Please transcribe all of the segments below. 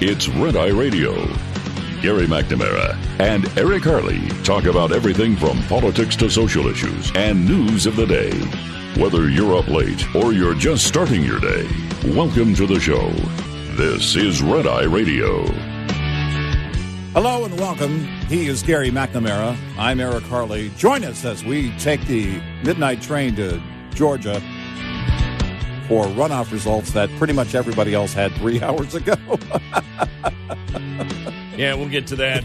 It's Red Eye Radio. Gary McNamara and Eric Harley talk about everything from politics to social issues and news of the day. Whether you're up late or you're just starting your day, welcome to the show. This is Red Eye Radio. Hello and welcome. He is Gary McNamara. I'm Eric Harley. Join us as we take the midnight train to Georgia for runoff results that pretty much everybody else had 3 hours ago. Yeah, we'll get to that.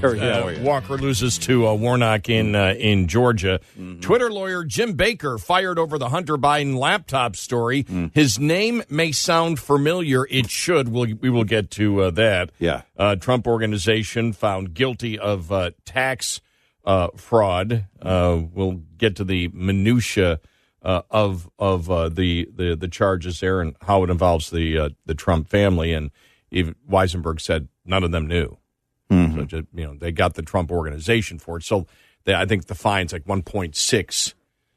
Walker loses to Warnock in Georgia. Mm-hmm. Twitter lawyer Jim Baker fired over the Hunter Biden laptop story. His name may sound familiar. It should. We will get to that. Yeah. Trump Organization found guilty of tax fraud. We'll get to the minutia of the charges there and how it involves the Trump family. And even Weisenberg said none of them knew. Mm-hmm. So just, they got the Trump Organization for it. So I think the fine's like 1.6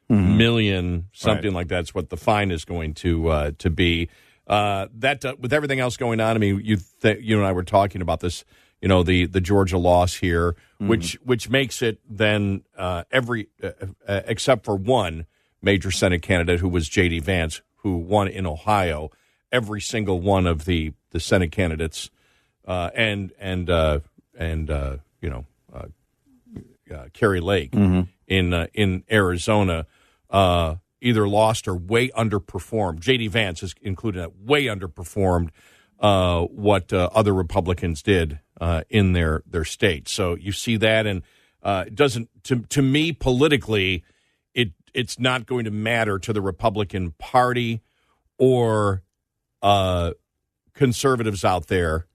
million, something like that's what the fine is going to be. That with everything else going on, I mean, you and I were talking about this. The Georgia loss here, which makes it then every except for one major Senate candidate who was J.D. Vance, who won in Ohio. Every single one of the Senate candidates Kerry Lake in Arizona either lost or way underperformed. J.D. Vance is included that way underperformed what other Republicans did in their state. So you see that, and it doesn't to me politically, it's not going to matter to the Republican Party or conservatives out there.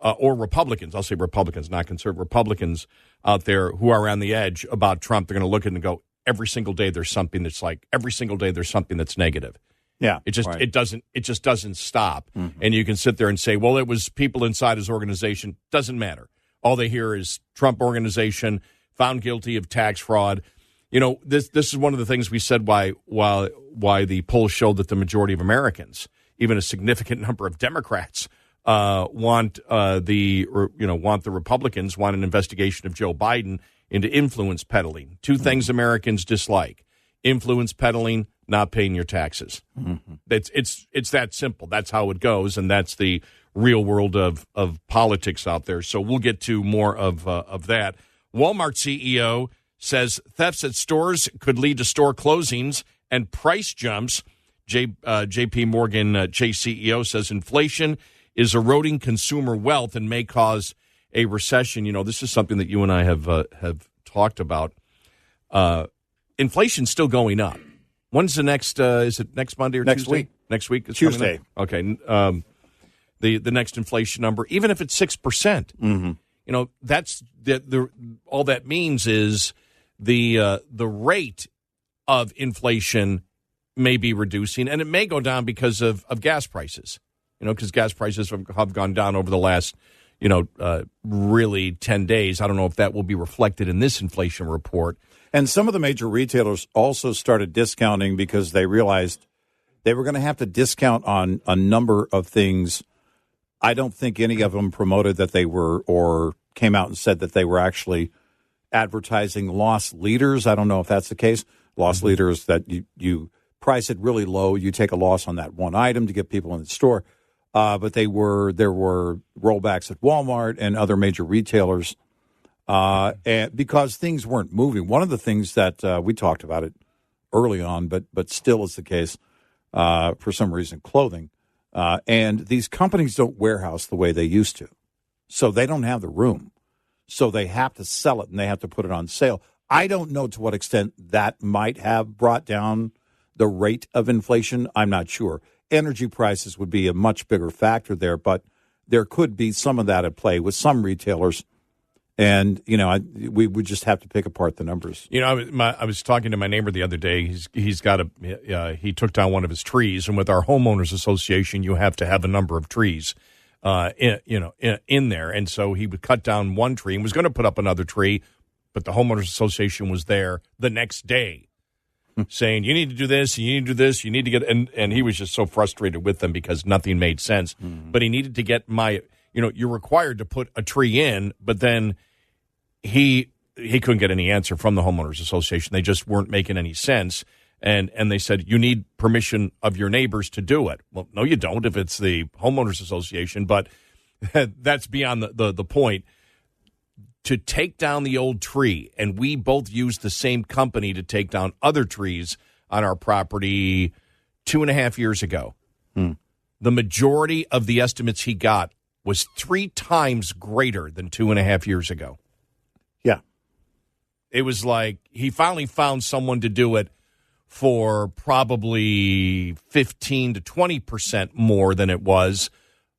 Or Republicans, I'll say Republicans, not conservative, Republicans out there who are on the edge about Trump. They're going to look at it and go, every single day there's something that's negative. Yeah. It just doesn't stop. Mm-hmm. And you can sit there and say, well, it was people inside his organization. Doesn't matter. All they hear is Trump Organization found guilty of tax fraud. This is one of the things we said why the polls showed that the majority of Americans, even a significant number of Democrats, want the Republicans want an investigation of Joe Biden into influence peddling. Two things Americans dislike: influence peddling, not paying your taxes. Mm-hmm. It's that simple. That's how it goes, and that's the real world of politics out there. So we'll get to more of that. Walmart CEO says thefts at stores could lead to store closings and price jumps. J.P. Morgan Chase CEO says inflation is eroding consumer wealth and may cause a recession. This is something that you and I have talked about. Inflation's still going up. When's the next? Is it next Monday or next Tuesday? Week? Next week. Tuesday. Okay. The next inflation number, even if it's 6%, that's the all that means is the rate of inflation may be reducing, and it may go down because of gas prices. Because gas prices have gone down over the last, really 10 days. I don't know if that will be reflected in this inflation report. And some of the major retailers also started discounting because they realized they were going to have to discount on a number of things. I don't think any of them promoted that they were or came out and said that they were actually advertising loss leaders. I don't know if that's the case. Loss leaders that you price it really low. You take a loss on that one item to get people in the store. But there were rollbacks at Walmart and other major retailers, and because things weren't moving. One of the things that we talked about it early on, but still is the case for some reason, clothing. And these companies don't warehouse the way they used to, so they don't have the room. So they have to sell it and they have to put it on sale. I don't know to what extent that might have brought down the rate of inflation. I'm not sure. Energy prices would be a much bigger factor there, but there could be some of that at play with some retailers. And, we would just have to pick apart the numbers. I was talking to my neighbor the other day. He's got he took down one of his trees. And with our homeowners association, you have to have a number of trees, in there. And so he would cut down one tree and was going to put up another tree. But the homeowners association was there the next day saying, you need to do this, you need to do this, you need to get, and he was just so frustrated with them because nothing made sense. Mm. But he needed to get you're required to put a tree in, but then he couldn't get any answer from the homeowners association. They just weren't making any sense. And they said, you need permission of your neighbors to do it. Well, no, you don't if it's the homeowners association, but that's beyond the point. To take down the old tree, and we both used the same company to take down other trees on our property 2.5 years ago. The majority of the estimates he got was 3 times greater than 2.5 years ago. Yeah. It was like he finally found someone to do it for probably 15 to 20% more than it was,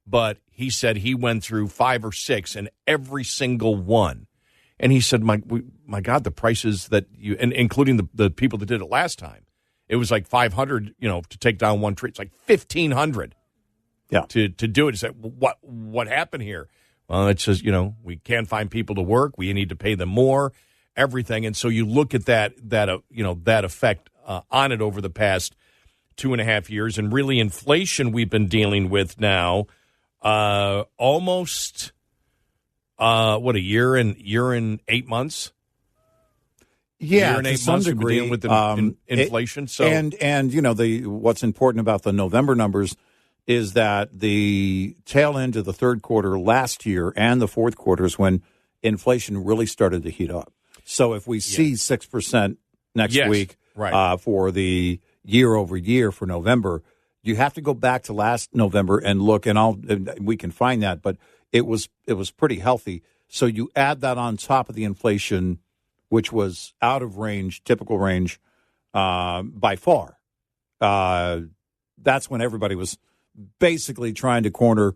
but he said he went through 5 or 6 and every single one. And he said, my God, the prices that you, and including the people that did it last time, it was like $500, to take down one tree. It's like $1,500 to do it. He said, what happened here? Well, it's just, we can't find people to work. We need to pay them more, everything. And so you look at that effect on it over the past 2.5 years. And really inflation we've been dealing with now almost, a year and 8 months? Yeah, year and 8 months degree, dealing with inflation. What's important about the November numbers is that the tail end of the third quarter last year and the fourth quarter is when inflation really started to heat up. So if we see 6% next week for the year over year for November, you have to go back to last November and look, and we can find that, but it was pretty healthy. So you add that on top of the inflation, which was out of range, typical range, by far. That's when everybody was basically trying to corner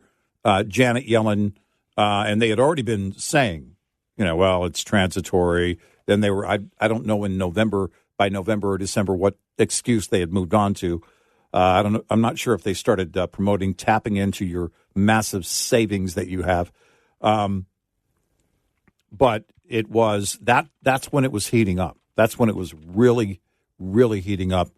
Janet Yellen, and they had already been saying, well, it's transitory. Then they were, I don't know by November or December, what excuse they had moved on to. I'm not sure if they started promoting tapping into your massive savings that you have. But it was that's when it was heating up. That's when it was really, really heating up.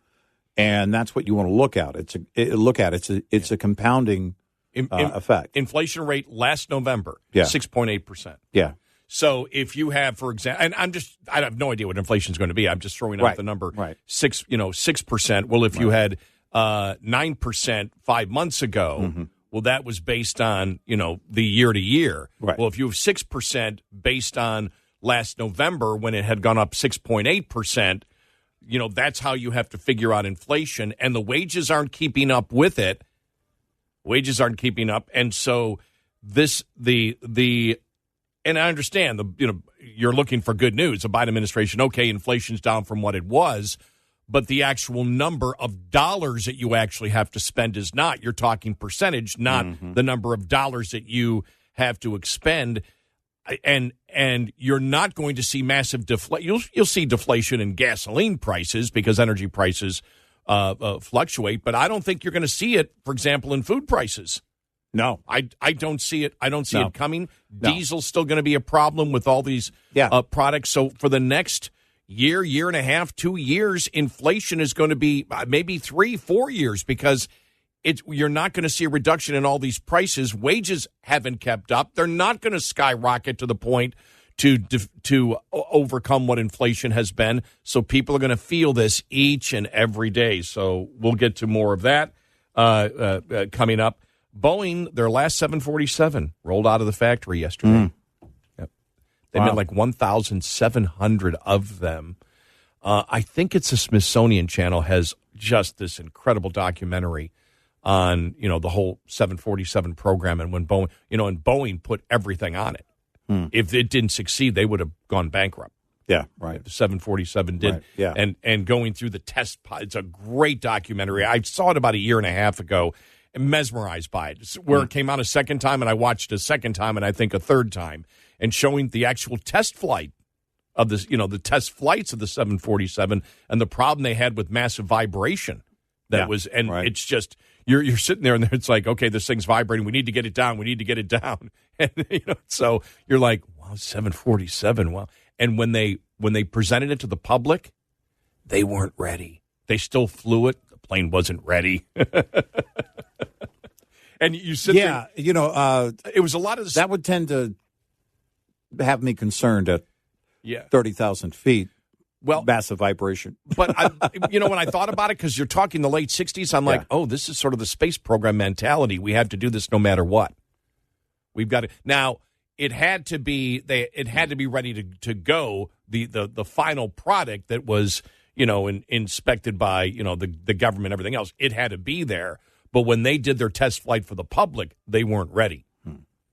And that's what you want to look at. It's a compounding effect. Inflation rate last November, 6.8%. Yeah. So if you have, for example, and I have no idea what inflation is going to be. I'm just throwing out the number. Right. 6%. Well, if you had 9% 5 months ago, well, that was based on, the year to year. Right. Well, if you have 6% based on last November when it had gone up 6.8%, that's how you have to figure out inflation. And the wages aren't keeping up with it. Wages aren't keeping up. And so and I understand you're looking for good news. The Biden administration, okay, inflation's down from what it was, but the actual number of dollars that you actually have to spend is not. You're talking percentage, not the number of dollars that you have to expend. And you're not going to see massive deflation. You'll see deflation in gasoline prices because energy prices fluctuate, but I don't think you're going to see it, for example, in food prices. No, I don't see it. I don't see it coming. No. Diesel's still going to be a problem with all these products. So for the next year and a half, 2 years, inflation is going to be maybe 3-4 years because you're not going to see a reduction in all these prices. Wages haven't kept up. They're not going to skyrocket to the point to overcome what inflation has been. So people are going to feel this each and every day. So we'll get to more of that coming up. Boeing, their last 747 rolled out of the factory yesterday. Yep. They made like 1,700 of them. I think it's the Smithsonian Channel has just this incredible documentary on, the whole 747 program and when Boeing, and Boeing put everything on it. If it didn't succeed, they would have gone bankrupt. Yeah, right. The 747 did. Right, yeah. And going through the test, it's a great documentary. I saw it about a year and a half ago. Mesmerized by it. Where it came out a second time, and I watched a second time, and I think a third time, and showing the actual test flight of this, the test flights of the 747 and the problem they had with massive vibration. It's just you're sitting there, and it's like, okay, this thing's vibrating. We need to get it down. We need to get it down. And so you're like, wow, 747. Wow. And when they presented it to the public, they weren't ready. They still flew it. The plane wasn't ready. And you sit Yeah, there. It was a lot of that would tend to have me concerned at yeah. 30,000 feet. Well, massive vibration. But, when I thought about it, because you're talking the late 60s, I'm like, oh, this is sort of the space program mentality. We have to do this no matter what. We've got to. Now, it had to be ready to go, the final product that was, inspected by, the government, everything else. It had to be there. But when they did their test flight for the public, they weren't ready.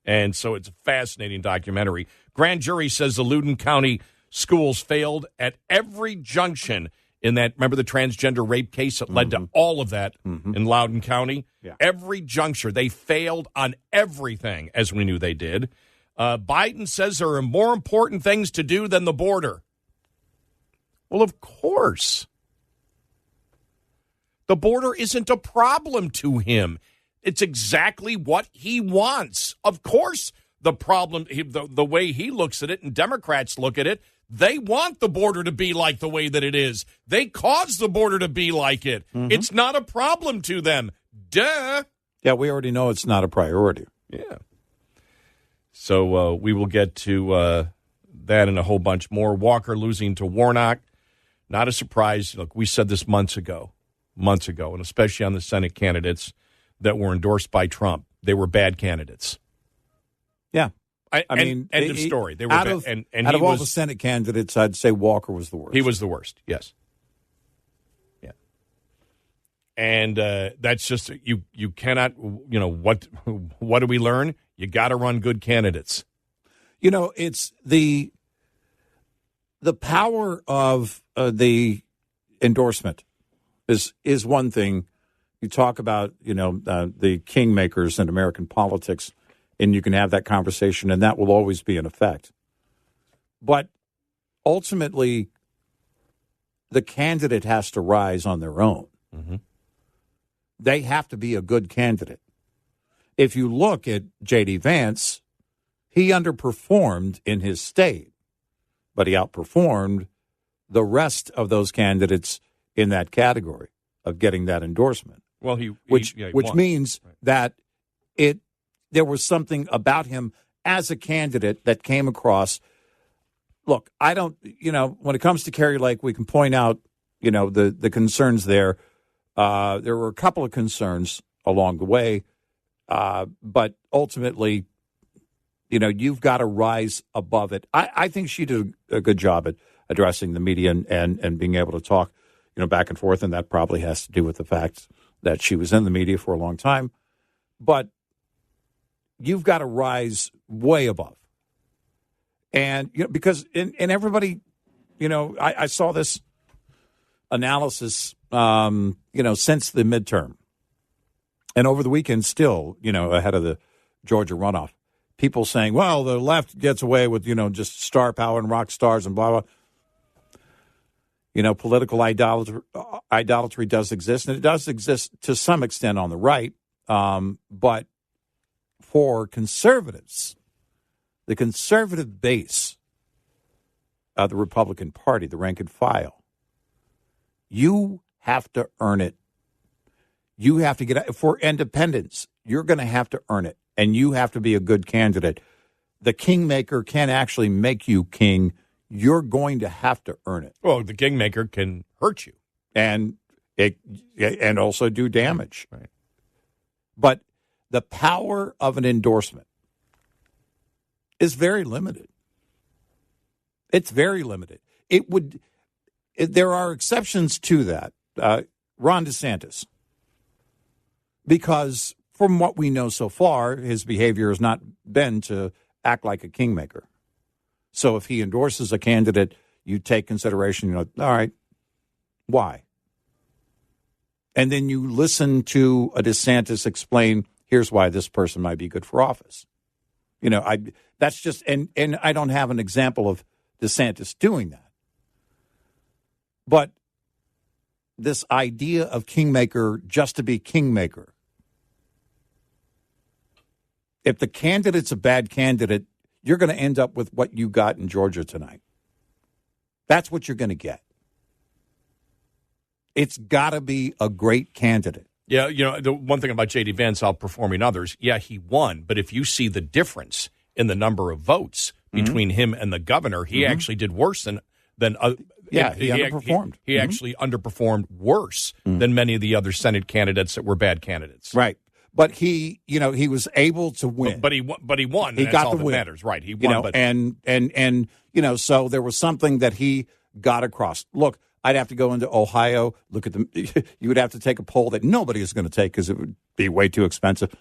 And so it's a fascinating documentary. Grand jury says the Loudoun County schools failed at every junction in that. Remember the transgender rape case that led to all of that in Loudoun County? Yeah. Every juncture. They failed on everything, as we knew they did. Biden says there are more important things to do than the border. Well, of course. The border isn't a problem to him. It's exactly what he wants. Of course, the problem, the way he looks at it and Democrats look at it, they want the border to be like the way that it is. They caused the border to be like it. It's not a problem to them. Duh. Yeah, we already know it's not a priority. Yeah. So we will get to that and a whole bunch more. Walker losing to Warnock. Not a surprise. Look, we said this months ago, and especially on the Senate candidates that were endorsed by Trump. They were bad candidates. Yeah. I mean, end of story. They were out of all the Senate candidates, I'd say Walker was the worst. He was the worst, yes. Yeah. And that's just, you cannot, what do we learn? You got to run good candidates. It's the power of the endorsement is one thing. You talk about, the kingmakers in American politics, and you can have that conversation, and that will always be in effect. But ultimately, the candidate has to rise on their own. They have to be a good candidate. If you look at J.D. Vance, he underperformed in his state, but he outperformed the rest of those candidates in that category of getting that endorsement. Well, which won. Means that there was something about him as a candidate that came across. Look, I don't, when it comes to Kari Lake, we can point out, the concerns there. There were a couple of concerns along the way, but ultimately, you've got to rise above it. I think she did a good job at addressing the media and being able to talk, back and forth, and that probably has to do with the fact that she was in the media for a long time. But you've got to rise way above. And, because in everybody, I saw this analysis, since the midterm. And over the weekend still, ahead of the Georgia runoff, people saying, well, the left gets away with, just star power and rock stars and blah, blah. Political idolatry does exist, and it does exist to some extent on the right. But for conservatives, the conservative base of the Republican Party, the rank and file, you have to earn it. You have to get, for independents, you're going to have to earn it, and you have to be a good candidate. The kingmaker can actually make you king. You're going to have to earn it. Well, the kingmaker can hurt you. And also do damage. Right. But the power of an endorsement is very limited. It's very limited. There are exceptions to that. Ron DeSantis, because from what we know so far, his behavior has not been to act like a kingmaker. So if he endorses a candidate, you take consideration, all right, why? And then you listen to a DeSantis explain, here's why this person might be good for office. That's just, and I don't have an example of DeSantis doing that. But this idea of kingmaker just to be kingmaker, if the candidate's a bad candidate, you're going to end up with what you got in Georgia tonight. That's what you're going to get. It's got to be a great candidate. Yeah, the one thing about J.D. Vance outperforming others, yeah, he won. But if you see the difference in the number of votes between him and the governor, he actually did worse than he underperformed. He actually underperformed worse than many of the other Senate candidates that were bad candidates. Right. But he was able to win. But he won. He That's got all the that win. matters. Right. He won. And so there was something that he got across. Look, I'd have to go into Ohio, look at you would have to take a poll that nobody is going to take because it would be way too expensive,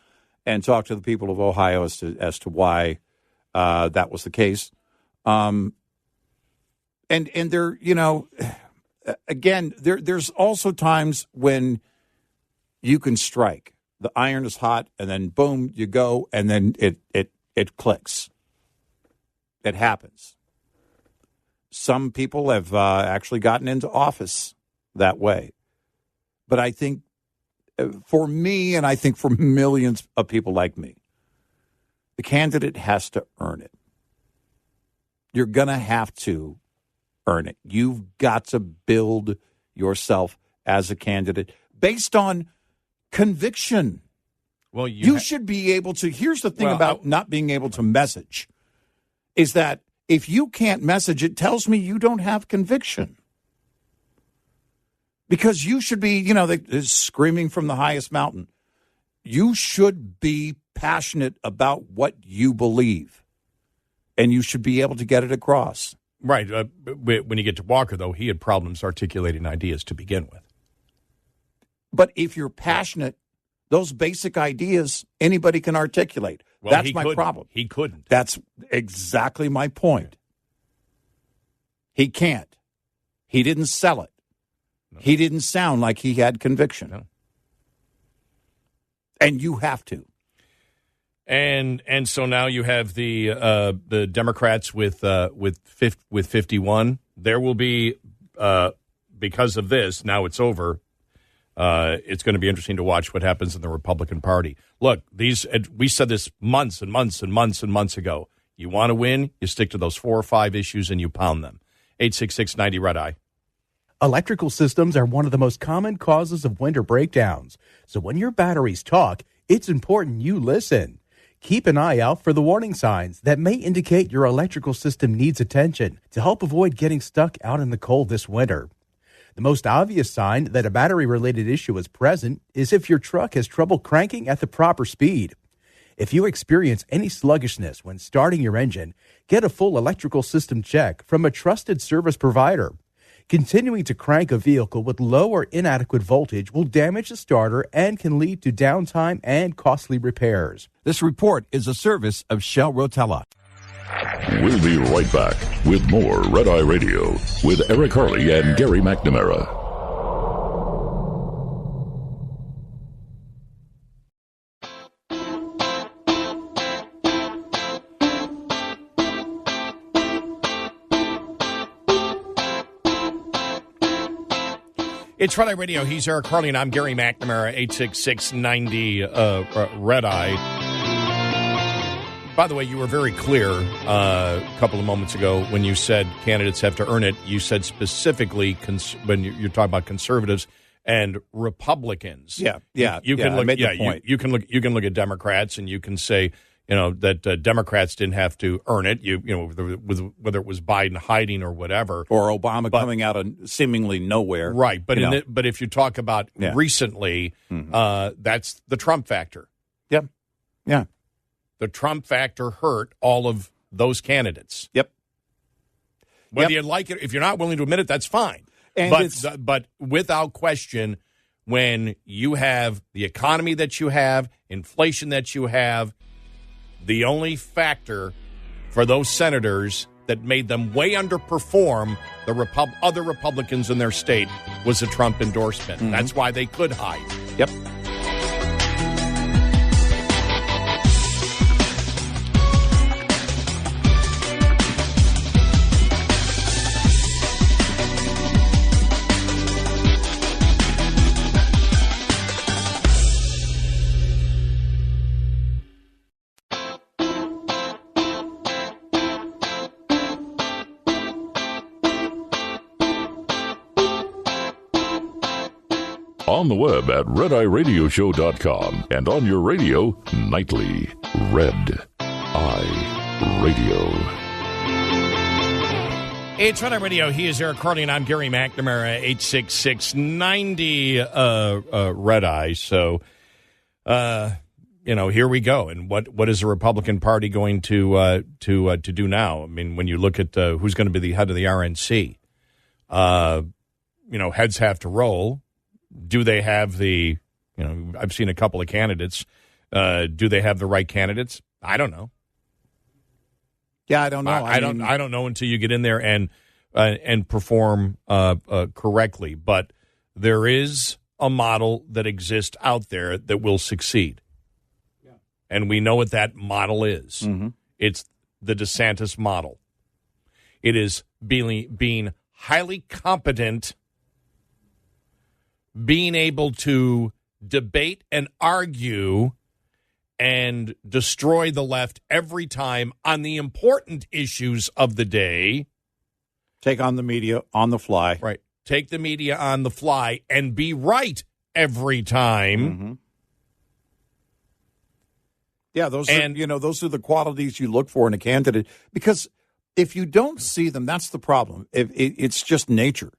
and talk to the people of Ohio as to why that was the case. And there, again, there's also times when you can strike. The iron is hot, and then boom, you go, and then it clicks. It happens. Some people have actually gotten into office that way. But I think for me, and I think for millions of people like me, the candidate has to earn it. You're going to have to earn it. You've got to build yourself as a candidate based on conviction. Well, you should be able to. Here's the thing about not being able to message is that if you can't message, it tells me you don't have conviction. Because you should be, screaming from the highest mountain. You should be passionate about what you believe. And you should be able to get it across. Right. When you get to Walker, though, he had problems articulating ideas to begin with. But if you're passionate, those basic ideas, anybody can articulate. Well, that's my problem. He couldn't. That's exactly my point. He can't. He didn't sell it. No. He didn't sound like he had conviction. No. And you have to. And so now you have the Democrats with 51. There will be because of this. Now it's over. It's going to be interesting to watch what happens in the Republican Party. Look, we said this months and months and months and months ago. You want to win, you stick to those 4 or 5 issues and you pound them. 866-90 Red Eye. Electrical systems are one of the most common causes of winter breakdowns. So when your batteries talk, it's important you listen. Keep an eye out for the warning signs that may indicate your electrical system needs attention to help avoid getting stuck out in the cold this winter. The most obvious sign that a battery-related issue is present is if your truck has trouble cranking at the proper speed. If you experience any sluggishness when starting your engine, get a full electrical system check from a trusted service provider. Continuing to crank a vehicle with low or inadequate voltage will damage the starter and can lead to downtime and costly repairs. This report is a service of Shell Rotella. We'll be right back with more Red Eye Radio with Eric Harley and Gary McNamara. It's Red Eye Radio. He's Eric Harley, and I'm Gary McNamara, 866-90 Red Eye. By the way, you were very clear a couple of moments ago when you said candidates have to earn it. You said specifically when you're talking about conservatives and Republicans. Yeah. You can look. I made the point. You can look. You can look at Democrats, and you can say, that Democrats didn't have to earn it. Whether it was Biden hiding or whatever, or Obama coming out of seemingly nowhere. Right. But but if you talk about recently, that's the Trump factor. Yep. Yeah. The Trump factor hurt all of those candidates. Yep. Whether you like it, if you're not willing to admit it, that's fine. But without question, when you have the economy that you have, inflation that you have, the only factor for those senators that made them way underperform the other Republicans in their state was a Trump endorsement. Mm-hmm. That's why they could hide. Yep. on the web at redeyeradioshow.com, and on your radio nightly. Red Eye Radio. It's Red Eye Radio. He is Eric Carly, and I'm Gary McNamara, 866-90 Red Eye. So, here we go. And what is the Republican Party going to do now? I mean, when you look at who's going to be the head of the RNC, heads have to roll. Do they have the? I've seen a couple of candidates. Do they have the right candidates? I don't know. Yeah, I don't know. I don't know until you get in there and perform correctly. But there is a model that exists out there that will succeed. And we know what that model is. Mm-hmm. It's the DeSantis model. It is being highly competent, being able to debate and argue and destroy the left every time on the important issues of the day. Take on the media on the fly. Right. Take the media on the fly and be right every time. Mm-hmm. Yeah, those are the qualities you look for in a candidate. Because if you don't see them, that's the problem. It's just nature.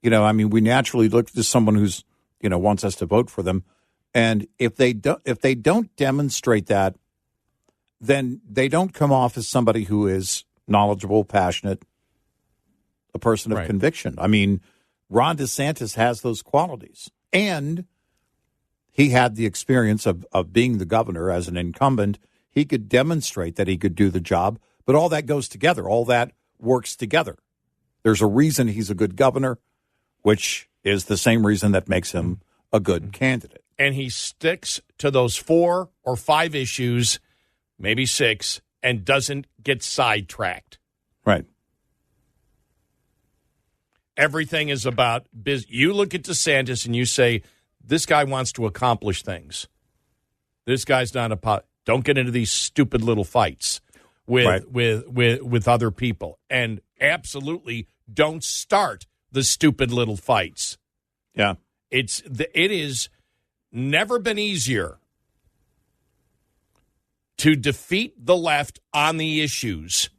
We naturally look to someone who's wants us to vote for them, and if they don't demonstrate that, then they don't come off as somebody who is knowledgeable, passionate, a person of conviction. I mean, Ron DeSantis has those qualities, and he had the experience of being the governor as an incumbent. He could demonstrate that he could do the job, but all that goes together. All that works together. There's a reason he's a good governor, which is the same reason that makes him a good candidate. And he sticks to those 4 or 5 issues, maybe 6, and doesn't get sidetracked. Right. Everything is about business. You look at DeSantis and you say, this guy wants to accomplish things. This guy's not don't get into these stupid little fights with other people, and absolutely don't start the stupid little fights. Yeah, it is never been easier to defeat the left on the issues.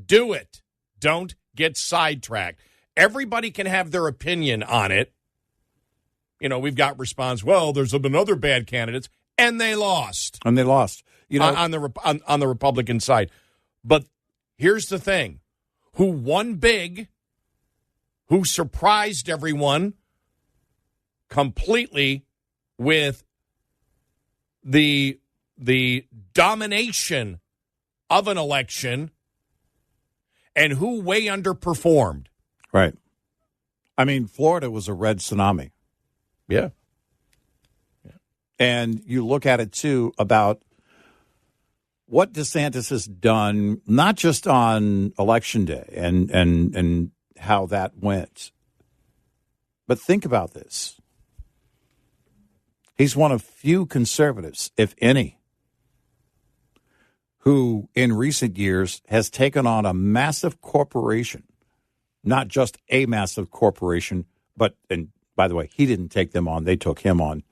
Do it. Don't get sidetracked. Everybody can have their opinion on it. We've got response. Well, there's been other bad candidates, and they lost. On the Republican side. But here's the thing: who won big, who surprised everyone completely with the domination of an election, and who way underperformed. Right. I mean, Florida was a red tsunami. Yeah. And you look at it, too, about what DeSantis has done, not just on Election Day and how that went, but think about this. He's one of few conservatives, if any, who in recent years has taken on a massive corporation, not just a massive corporation, but, and by the way, he didn't take them on, they took him on.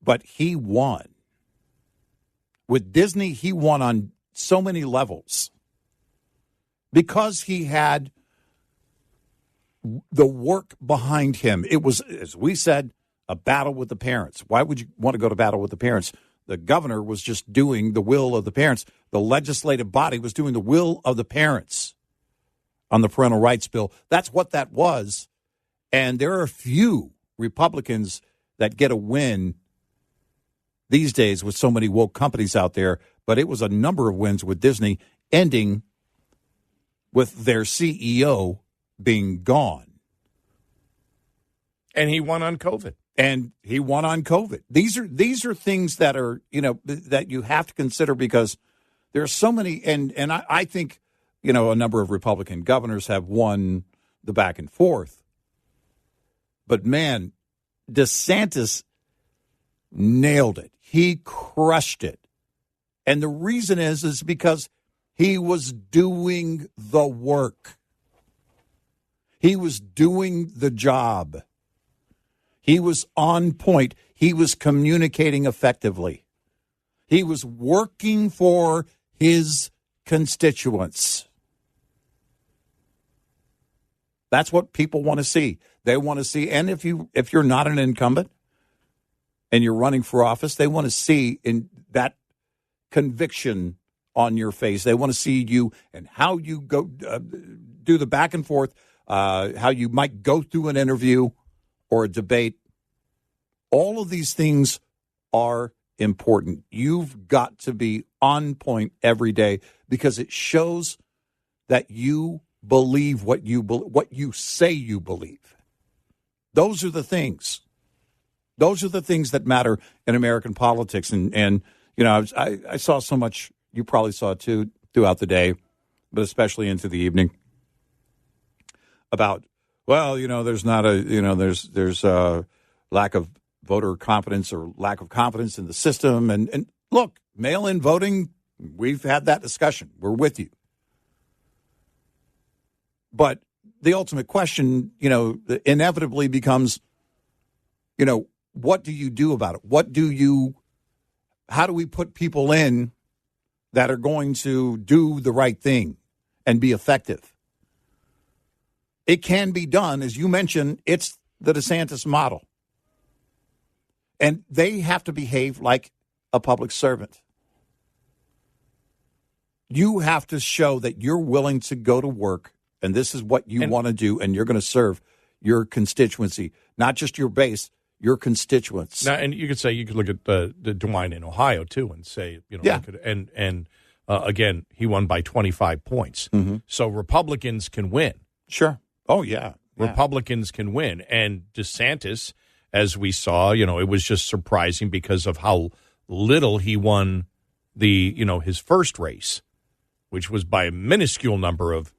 But he won. With Disney, he won on so many levels because he had the work behind him. It was, as we said, a battle with the parents. Why would you want to go to battle with the parents? The governor was just doing the will of the parents. The legislative body was doing the will of the parents on the parental rights bill. That's what that was. And there are a few Republicans that get a win these days with so many woke companies out there, but it was a number of wins with Disney, ending with their CEO being gone. And he won on COVID. These are things that are, that you have to consider because there are so many, and I think, a number of Republican governors have won the back and forth. But man, DeSantis nailed it. He crushed it. And the reason is because he was doing the work. He was doing the job. He was on point. He was communicating effectively. He was working for his constituents. That's what people want to see. They want to see, and if you're not an incumbent and you're running for office, they want to see in that conviction on your face. They want to see you and how you go do the back and forth, how you might go through an interview or a debate. All of these things are important. You've got to be on point every day because it shows that you believe what you say you believe. Those are the things. Those are the things that matter in American politics. And you know, I saw so much. You probably saw it too throughout the day, but especially into the evening. About, well, you know, there's not a, you know, there's a lack of voter confidence or lack of confidence in the system. And look, mail-in voting, we've had that discussion. We're with you. But the ultimate question, you know, inevitably becomes, you know, what do you do about it? How do we put people in that are going to do the right thing and be effective? It can be done. As you mentioned, it's the DeSantis model. And they have to behave like a public servant. You have to show that you're willing to go to work, and this is what you want to do, and you're going to serve your constituency, not just your base, your constituents. Now, and you could look at the DeWine in Ohio too, and say, you know, again, he won by 25 points. Mm-hmm. So Republicans can win. Sure. Oh yeah. Republicans can win, and DeSantis, as we saw, you know, it was just surprising because of how little he won his first race, which was by a minuscule number of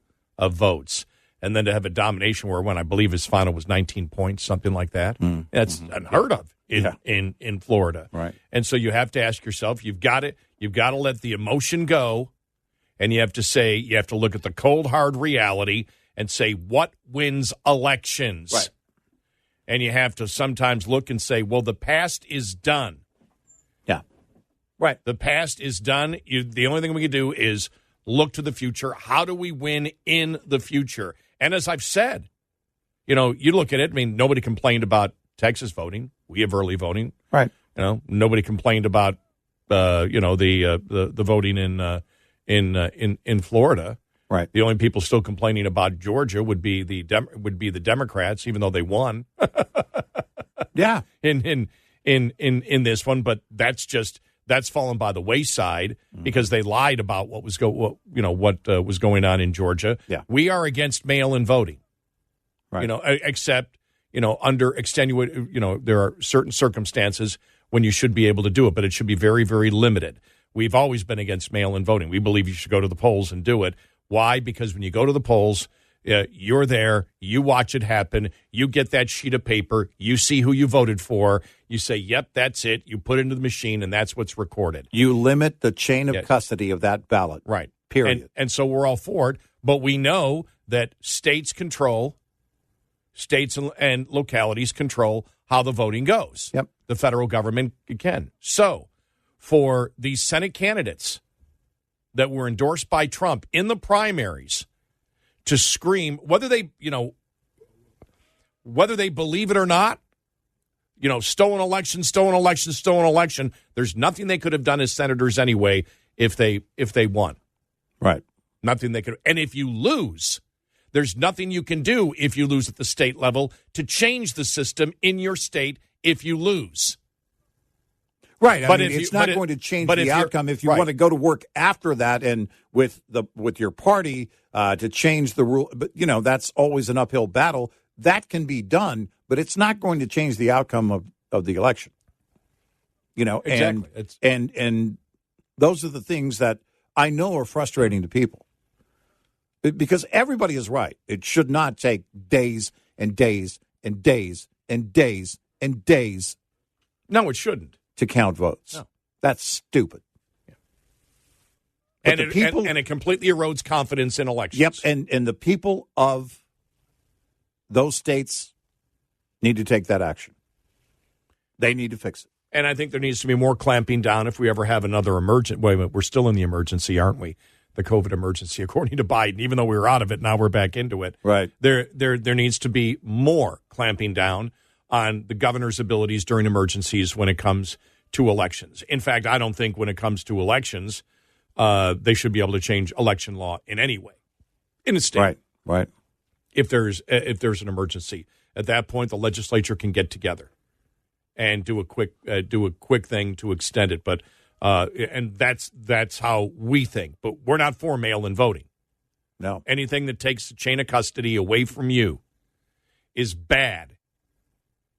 votes. And then to have a domination where when I believe his final was 19 points, something like that. Mm. That's unheard of in Florida. Right. And so you have to ask yourself, you've got to let the emotion go, and you have to look at the cold, hard reality and say, what wins elections? Right. And you have to sometimes look and say, well, the past is done. Yeah. Right. The past is done. The only thing we can do is look to the future. How do we win in the future? And as I've said, you know, you look at it. I mean, nobody complained about Texas voting. We have early voting. Right. You know, nobody complained about the voting in Florida. Right. The only people still complaining about Georgia would be the Democrats, even though they won. Yeah. In this one, but that's fallen by the wayside because they lied about what was going on in Georgia. Yeah. We are against mail-in voting. Right. You know, except, you know, under extenuating, you know, there are certain circumstances when you should be able to do it, but it should be very, very limited. We've always been against mail-in voting. We believe you should go to the polls and do it. Why? Because when you go to the polls, you're there, you watch it happen, you get that sheet of paper, you see who you voted for, you say, yep, that's it, you put it into the machine, and that's what's recorded. You limit the chain of custody of that ballot. Right. Period. And so we're all for it, but we know that states and localities control how the voting goes. Yep. The federal government can. So for these Senate candidates that were endorsed by Trump in the primaries to scream, whether they believe it or not, you know, stolen election, there's nothing they could have done as senators anyway if they won. Right. Nothing they could. And if you lose, there's nothing you can do if you lose at the state level to change the system in your state if you lose. Right, it's not going to change the outcome if you want to go to work after that and with your party to change the rule. But you know that's always an uphill battle. That can be done, but it's not going to change the outcome of the election. You know, exactly. And those are the things that I know are frustrating to people because everybody is right. It should not take days and days and days and days and days. No, it shouldn't. To count votes. No. That's stupid. Yeah. And it completely erodes confidence in elections. Yep, and the people of those states need to take that action. They need to fix it. And I think there needs to be more clamping down if we ever have another emergency. Wait a minute, we're still in the emergency, aren't we? The COVID emergency, according to Biden. Even though we were out of it, now we're back into it. Right. There needs to be more clamping down on the governor's abilities during emergencies when it comes to elections. In fact, I don't think when it comes to elections, they should be able to change election law in any way in a state. Right. If there's an emergency, at that point, the legislature can get together and do a quick thing to extend it. But and that's how we think. But we're not for mail-in voting. No. Anything that takes the chain of custody away from you is bad.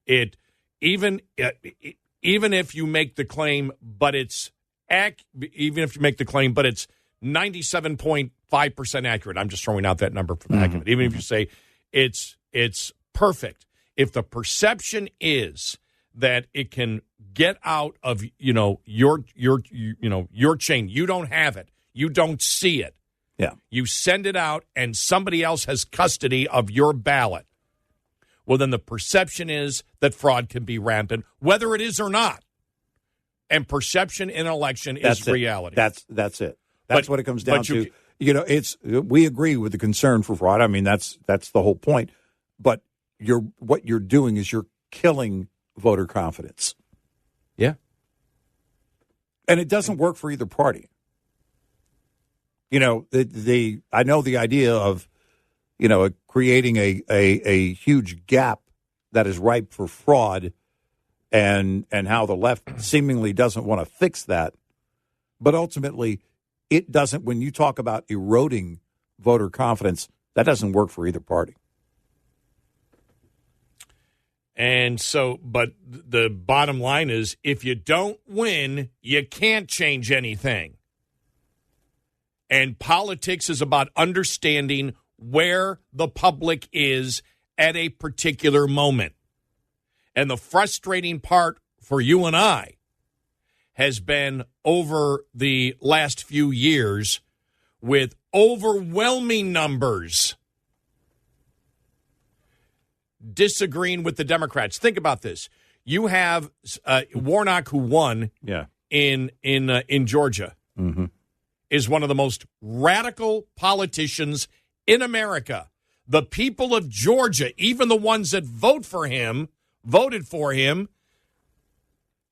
Even if you make the claim, but it's 97.5% accurate. I'm just throwing out that number for the heck of it. Even if you say it's perfect, if the perception is that it can get out of your chain, you don't have it, you don't see it. Yeah. You send it out, and somebody else has custody of your ballot. Well, then the perception is that fraud can be rampant, whether it is or not. And perception in an election is reality. That's it. That's what it comes down to. We agree with the concern for fraud. I mean, that's the whole point. But what you're doing is you're killing voter confidence. Yeah. And it doesn't work for either party. I know the idea of creating a huge gap that is ripe for fraud and how the left seemingly doesn't want to fix that. But ultimately, it doesn't. When you talk about eroding voter confidence, that doesn't work for either party. And so, but the bottom line is, if you don't win, you can't change anything. And politics is about understanding where the public is at a particular moment. And the frustrating part for you and I has been over the last few years with overwhelming numbers disagreeing with the Democrats. Think about this. You have Warnock, who won in Georgia, is one of the most radical politicians in America. The people of Georgia, even the ones that voted for him,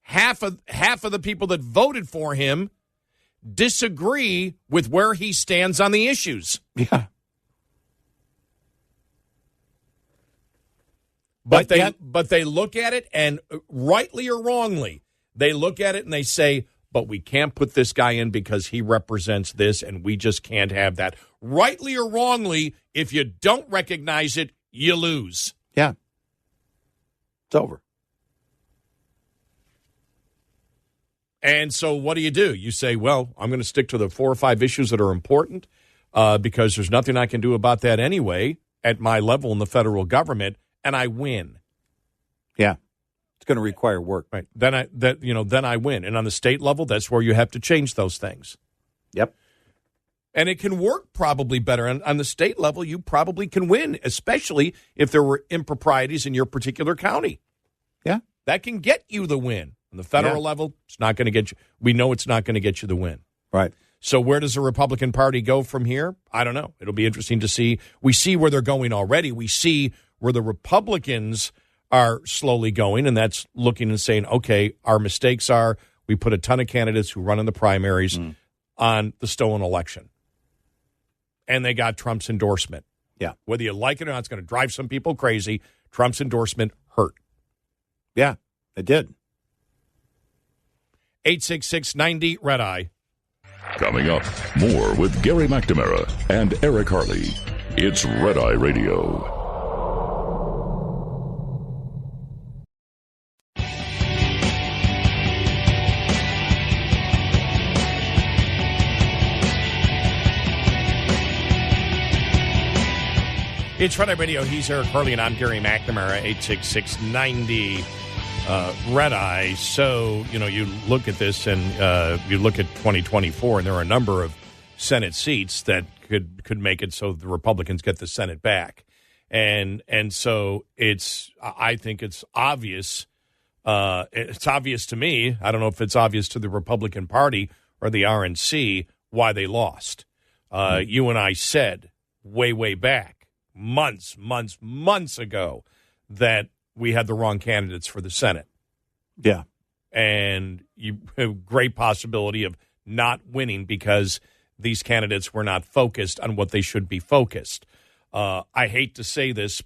half of the people that voted for him disagree with where he stands on the issues. Yeah. But they look at it, and rightly or wrongly, they look at it and they say, but we can't put this guy in because he represents this, and we just can't have that. Rightly or wrongly, if you don't recognize it, you lose. Yeah. It's over. And so what do? You say, well, I'm going to stick to the 4 or 5 issues that are important because there's nothing I can do about that anyway at my level in the federal government, and I win. Yeah. It's going to require work. Right. Then I win. And on the state level, that's where you have to change those things. Yep. And it can work probably better. On the state level, you probably can win, especially if there were improprieties in your particular county. Yeah. That can get you the win. On the federal level, it's not going to get you. We know it's not going to get you the win. Right. So where does the Republican Party go from here? I don't know. It'll be interesting to see. We see where they're going already. We see where the Republicans are slowly going, and that's looking and saying, okay, our mistakes are we put a ton of candidates who run in the primaries on the stolen election. And they got Trump's endorsement. Yeah. Whether you like it or not, it's going to drive some people crazy. Trump's endorsement hurt. Yeah, it did. 866-90 Red Eye. Coming up, more with Gary McNamara and Eric Harley. It's Red Eye Radio. It's Red Eye Radio. He's Eric Harley, and I'm Gary McNamara, 866-90 Red Eye. So, you look at this, and you look at 2024, and there are a number of Senate seats that could make it so the Republicans get the Senate back. And so I think it's obvious It's obvious to me. I don't know if it's obvious to the Republican Party or the RNC why they lost. You and I said way back, months ago, that we had the wrong candidates for the Senate. Yeah. And you have a great possibility of not winning because these candidates were not focused on what they should be focused. I hate to say this,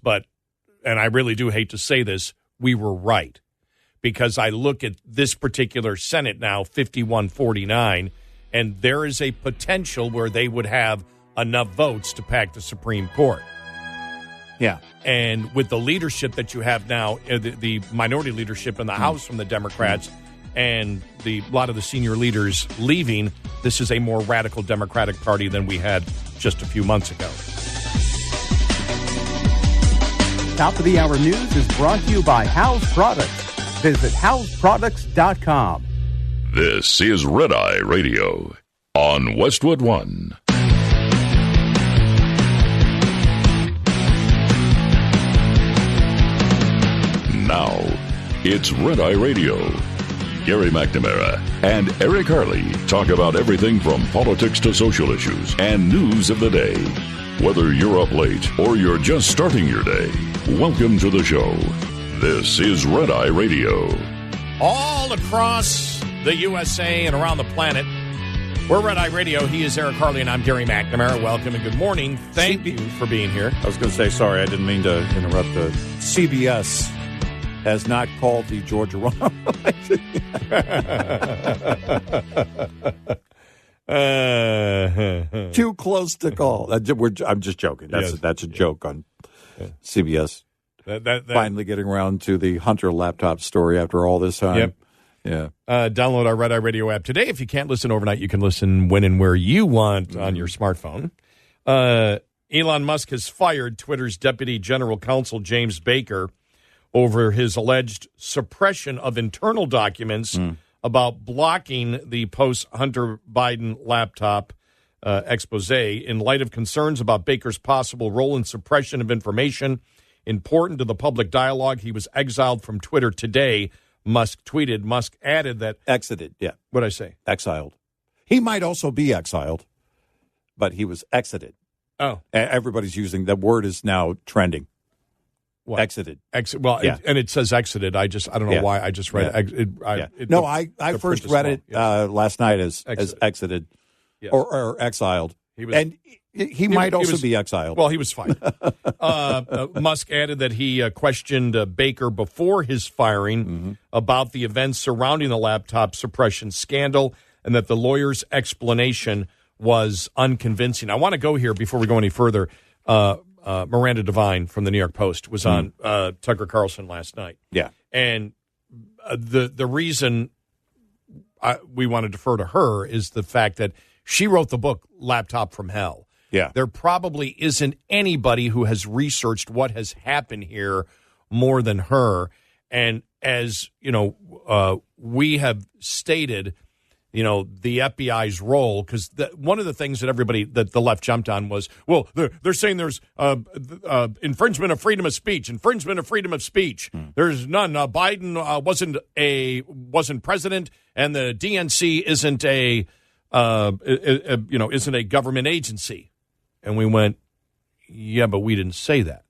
and I really do hate to say this, we were right. Because I look at this particular Senate now, 51-49, and there is a potential where they would have enough votes to pack the Supreme Court. Yeah. And with the leadership that you have now, the minority leadership in the House from the Democrats and a lot of the senior leaders leaving, this is a more radical Democratic Party than we had just a few months ago. Top of the Hour News is brought to you by House Products. Visit houseproducts.com. This is Red Eye Radio on Westwood One. Now, it's Red Eye Radio. Gary McNamara and Eric Harley talk about everything from politics to social issues and news of the day. Whether you're up late or you're just starting your day, welcome to the show. This is Red Eye Radio. All across the USA and around the planet, we're Red Eye Radio. He is Eric Harley, and I'm Gary McNamara. Welcome and good morning. Thank you for being here. I was going to say, sorry, I didn't mean to interrupt. CBS has not called the Georgia runoff election. Too close to call. I'm just joking. That's a joke on CBS. That finally getting around to the Hunter laptop story after all this time. Yep. Yeah. Download our Red Eye Radio app today. If you can't listen overnight, you can listen when and where you want on your smartphone. Elon Musk has fired Twitter's Deputy General Counsel, James Baker, over his alleged suppression of internal documents about blocking the post-Hunter Biden laptop expose. In light of concerns about Baker's possible role in suppression of information important to the public dialogue, he was exiled from Twitter today, Musk tweeted. Musk added that... Exited, yeah. What'd I say? Exiled. He might also be exiled, but he was exited. Oh. Everybody's using... That word is now trending. What? Exited. Yeah. And it says exited. I don't know why I just read it. I first read it last night as exited or exiled. He might also be exiled. Well, he was fine. Musk added that he questioned Baker before his firing about the events surrounding the laptop suppression scandal and that the lawyer's explanation was unconvincing. I want to go here before we go any further. Miranda Devine from the New York Post was on Tucker Carlson last night. Yeah. And the reason we want to defer to her is the fact that she wrote the book Laptop from Hell. Yeah. There probably isn't anybody who has researched what has happened here more than her. And as, we have stated, the FBI's role, because one of the things that the left jumped on was, well, they're saying there's infringement of freedom of speech. There's none. Biden wasn't president, and the DNC isn't isn't a government agency. And we went, yeah, but we didn't say that.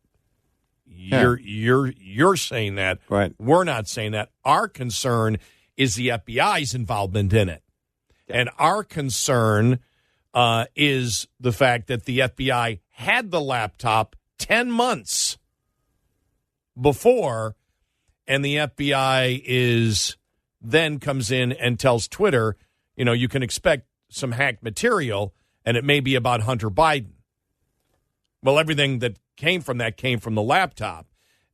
You're saying that. Right. We're not saying that. Our concern is the FBI's involvement in it. And our concern is the fact that the FBI had the laptop 10 months before, and the FBI then comes in and tells Twitter, you can expect some hacked material, and it may be about Hunter Biden. Well, everything that came from the laptop.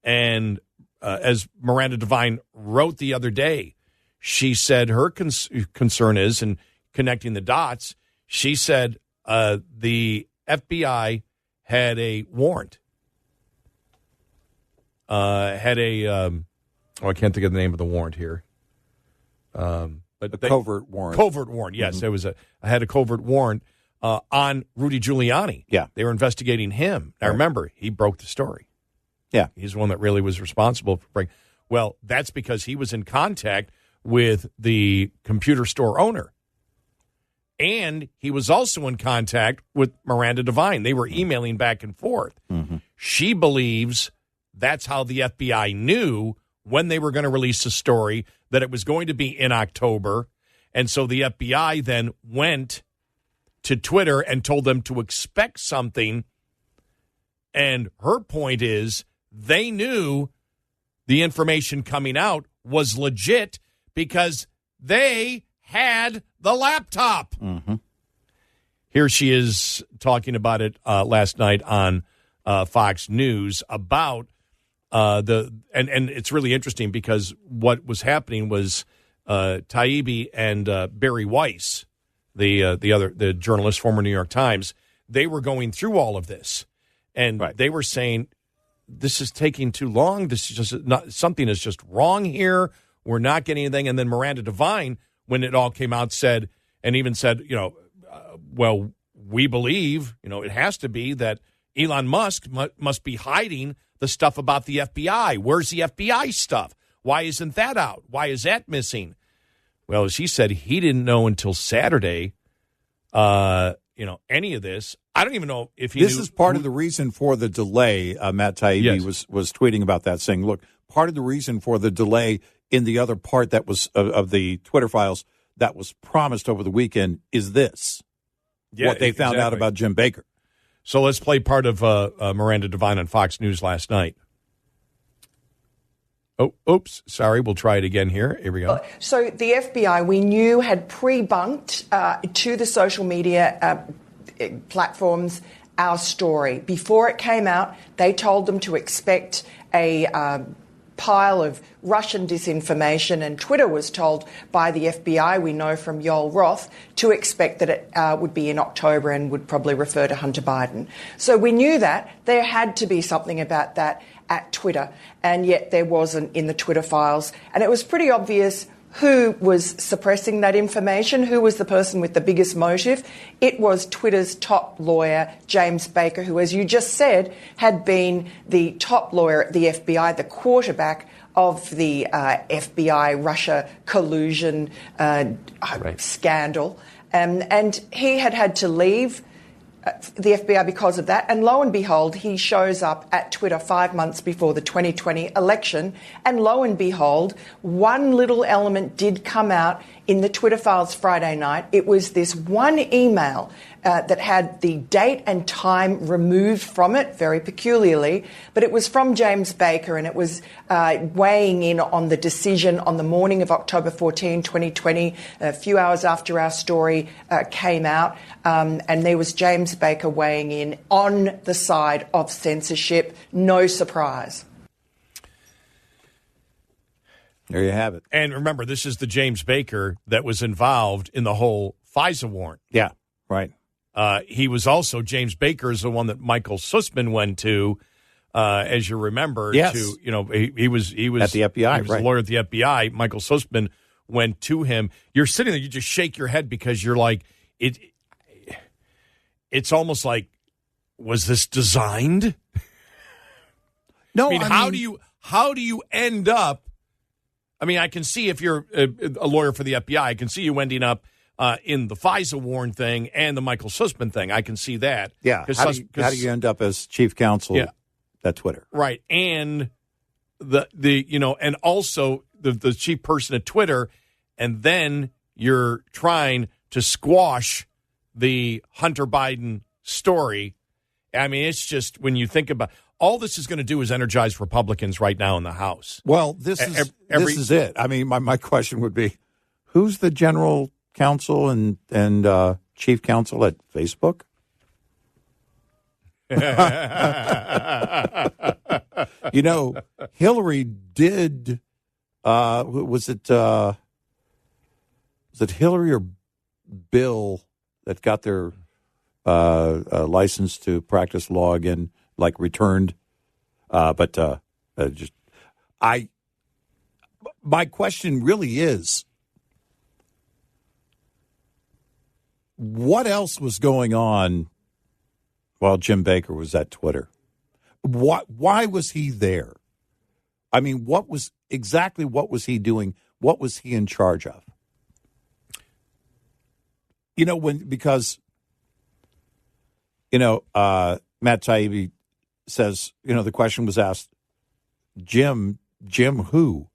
And as Miranda Devine wrote the other day, she said her concern is, and connecting the dots, she said the FBI had a warrant. I can't think of the name of the warrant here. But covert warrant. Covert warrant, yes. There was I had a covert warrant on Rudy Giuliani. Yeah. They were investigating him. Now, remember, he broke the story. Yeah. He's the one that really was responsible for breaking. Well, that's because he was in contact with the computer store owner. And he was also in contact with Miranda Devine. They were emailing back and forth. Mm-hmm. She believes that's how the FBI knew when they were going to release the story, that it was going to be in October. And so the FBI then went to Twitter and told them to expect something. And her point is they knew the information coming out was legit because they had the laptop. Mm-hmm. Here she is talking about it last night on Fox News about and it's really interesting because what was happening was Taibbi and Barry Weiss, the journalist, former New York Times, they were going through all of this, and they were saying this is taking too long. This is just not, something is just wrong here. We're not getting anything. And then Miranda Devine, when it all came out, said, well, we believe, it has to be that Elon Musk must be hiding the stuff about the FBI. Where's the FBI stuff? Why isn't that out? Why is that missing? Well, as he said, he didn't know until Saturday, any of this. I don't even know if he This knew. is part of the reason for the delay. Matt Taibbi was tweeting about that, saying, look, part of the reason for the delay in the other part that was of the Twitter files that was promised over the weekend is this, what they found out about Jim Baker. So let's play part of Miranda Devine on Fox News last night. Oh, oops. Sorry. We'll try it again here. Here we go. So the FBI, we knew, had pre-bunked to the social media platforms our story. Before it came out, they told them to expect a pile of Russian disinformation, and Twitter was told by the FBI, we know from Yoel Roth, to expect that it would be in October and would probably refer to Hunter Biden. So we knew that there had to be something about that at Twitter, and yet there wasn't in the Twitter files. And it was pretty obvious who was suppressing that information, who was the person with the biggest motive. It was Twitter's top lawyer, James Baker, who, as you just said, had been the top lawyer at the FBI, the quarterback of the FBI Russia collusion scandal. And he had to leave the FBI because of that. And lo and behold, he shows up at Twitter 5 months before the 2020 election. And lo and behold, one little element did come out in the Twitter files Friday night. It was this one email that had the date and time removed from it, very peculiarly, but it was from James Baker, and it was weighing in on the decision on the morning of October 14, 2020, a few hours after our story came out, and there was James Baker weighing in on the side of censorship. No surprise. There you have it. And remember, this is the James Baker that was involved in the whole FISA warrant. Yeah, right. He was also, James Baker is the one that Michael Sussman went to, as you remember. Yes. He was at the FBI. He was a lawyer at the FBI. Michael Sussman went to him. You're sitting there, you just shake your head because you're like, it's almost like, was this designed? No, I mean, how do you end up? I mean, I can see if you're a lawyer for the FBI, I can see you ending up in the FISA warrant thing and the Michael Sussman thing. I can see that. Yeah. How do you end up as chief counsel at Twitter? Right. And and also the chief person at Twitter, and then you're trying to squash the Hunter Biden story. I mean, it's just, when you think about, all this is going to do is energize Republicans right now in the House. Well, this is it. I mean, my question would be, who's the general counsel and chief counsel at Facebook? Hillary did. Was it Hillary or Bill that got their license to practice law again, like returned? My question really is, what else was going on while Jim Baker was at Twitter? Why was he there? I mean, what was he doing? What was he in charge of? Because Matt Taibbi says, the question was asked, Jim who?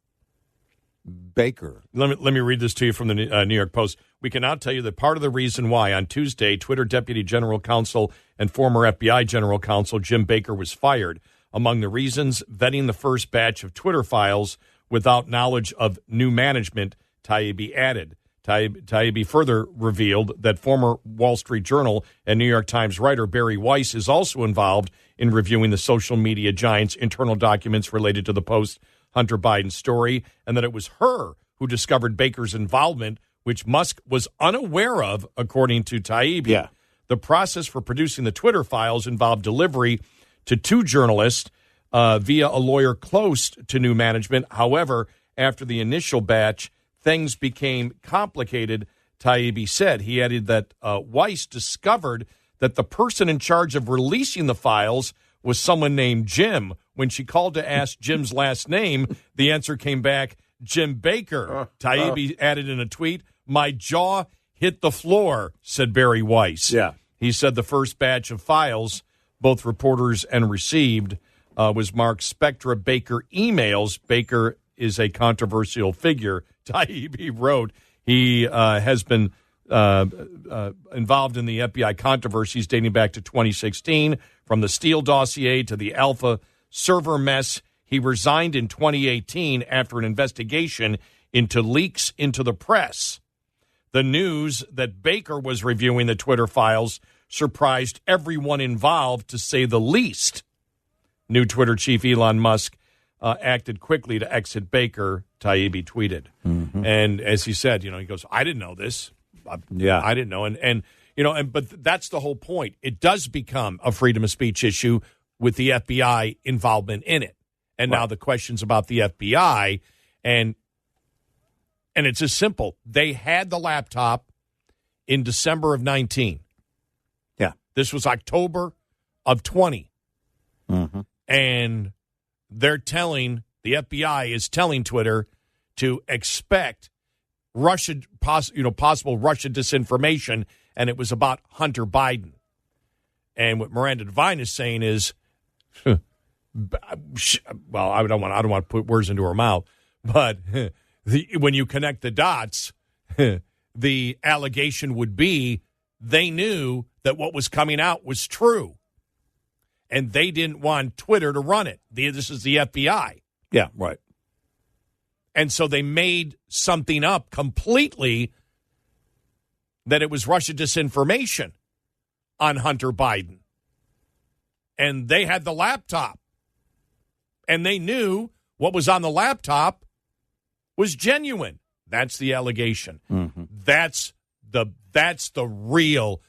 Baker. Let me read this to you from the New York Post. We can now tell you that part of the reason why on Tuesday, Twitter Deputy General Counsel and former FBI General Counsel Jim Baker was fired. Among the reasons, vetting the first batch of Twitter files without knowledge of new management, Taibbi added. Taibbi further revealed that former Wall Street Journal and New York Times writer Barry Weiss is also involved in reviewing the social media giant's internal documents related to the post-Hunter Biden story, and that it was her who discovered Baker's involvement, which Musk was unaware of, according to Taibbi. Yeah. The process for producing the Twitter files involved delivery to two journalists via a lawyer close to new management. However, after the initial batch, things became complicated, Taibbi said. He added that Weiss discovered that the person in charge of releasing the files was someone named Jim. When she called to ask Jim's last name, the answer came back, Jim Baker. Taibbi added in a tweet, "My jaw hit the floor," said Barry Weiss. Yeah. He said the first batch of files, both reporters and received, was marked Spectra Baker emails. Baker is a controversial figure. Taibbi wrote he has been involved in the FBI controversies dating back to 2016, from the Steele dossier to the Alpha server mess. He resigned in 2018 after an investigation into leaks into the press. The news that Baker was reviewing the Twitter files surprised everyone involved, to say the least. New Twitter chief Elon Musk acted quickly to exit Baker, Taibbi tweeted. Mm-hmm. And as he said, he goes, I didn't know this. I didn't know. But that's the whole point. It does become a freedom of speech issue with the FBI involvement in it. And now the question's about the FBI, and it's as simple. They had the laptop in December of 19. Yeah. This was October of 20. Mm-hmm. And the FBI is telling Twitter to expect possible Russian disinformation, and it was about Hunter Biden. And what Miranda Devine is saying is, well, I don't want to put words into her mouth, but when you connect the dots, the allegation would be they knew that what was coming out was true, and they didn't want Twitter to run it. This is the FBI. Yeah, right. And so they made something up completely that it was Russia disinformation on Hunter Biden. And they had the laptop. And they knew what was on the laptop was genuine. That's the allegation. Mm-hmm. That's the real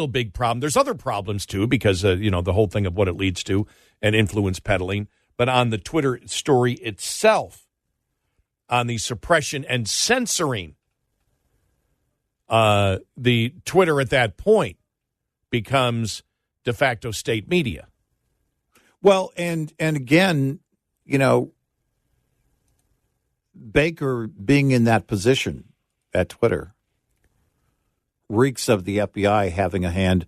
big problem. There's other problems too, because the whole thing of what it leads to and influence peddling. But on the Twitter story itself, on the suppression and censoring, the Twitter at that point becomes de facto state media. Well, and again, Baker being in that position at Twitter reeks of the FBI having a hand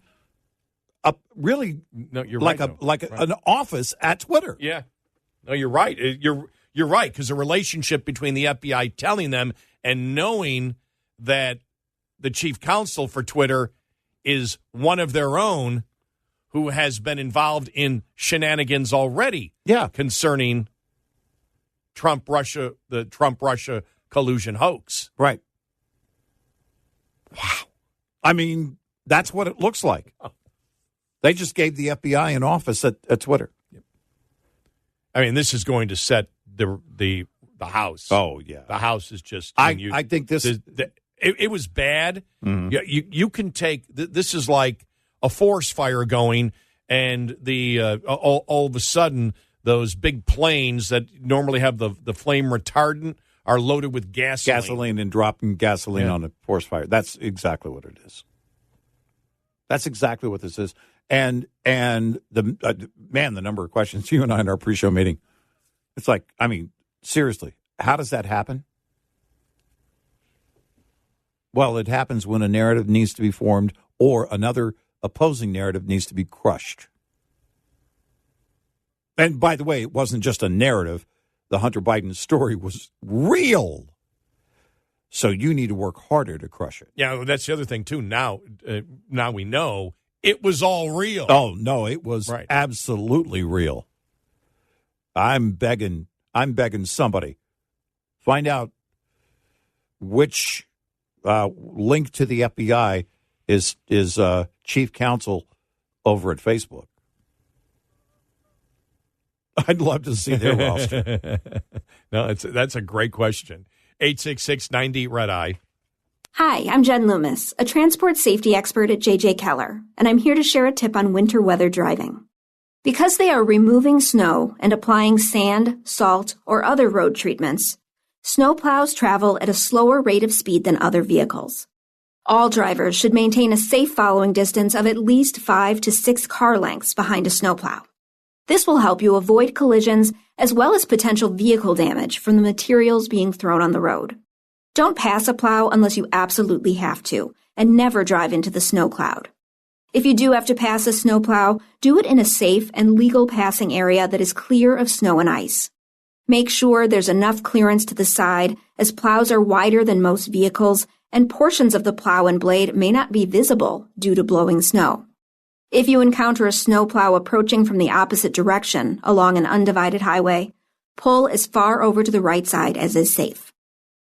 up, really. No, you're like right, an office at Twitter. Yeah, no, you're right. You're right, because the relationship between the FBI telling them and knowing that the chief counsel for Twitter is one of their own who has been involved in shenanigans already. Yeah, concerning the Trump-Russia collusion hoax. Right. Wow. I mean, that's what it looks like. They just gave the FBI an office at Twitter. I mean, this is going to set the House. Oh, yeah. The House is just... I think this... It was bad. Mm-hmm. You can take... This is like a forest fire going, and all of a sudden, those big planes that normally have the flame retardant are loaded with gasoline. And dropping gasoline on a forest fire. That's exactly what it is. That's exactly what this is. And the number of questions you and I in our pre-show meeting, It's like, I mean, seriously, how does that happen? Well, it happens when a narrative needs to be formed or another opposing narrative needs to be crushed. And by the way, it wasn't just a narrative. The Hunter Biden story was real. So you need to work harder to crush it. Yeah, that's the other thing, too. Now we know it was all real. Oh, no, it was absolutely real. I'm begging somebody. Find out which link to the FBI is chief counsel over at Facebook. I'd love to see their roster. No, that's a great question. 866-90-RED-EYE. Hi, I'm Jen Loomis, a transport safety expert at J.J. Keller, and I'm here to share a tip on winter weather driving. Because they are removing snow and applying sand, salt, or other road treatments, snowplows travel at a slower rate of speed than other vehicles. All drivers should maintain a safe following distance of at least 5 to 6 car lengths behind a snowplow. This will help you avoid collisions as well as potential vehicle damage from the materials being thrown on the road. Don't pass a plow unless you absolutely have to, and never drive into the snow cloud. If you do have to pass a snowplow, do it in a safe and legal passing area that is clear of snow and ice. Make sure there's enough clearance to the side, as plows are wider than most vehicles, and portions of the plow and blade may not be visible due to blowing snow. If you encounter a snowplow approaching from the opposite direction along an undivided highway, pull as far over to the right side as is safe.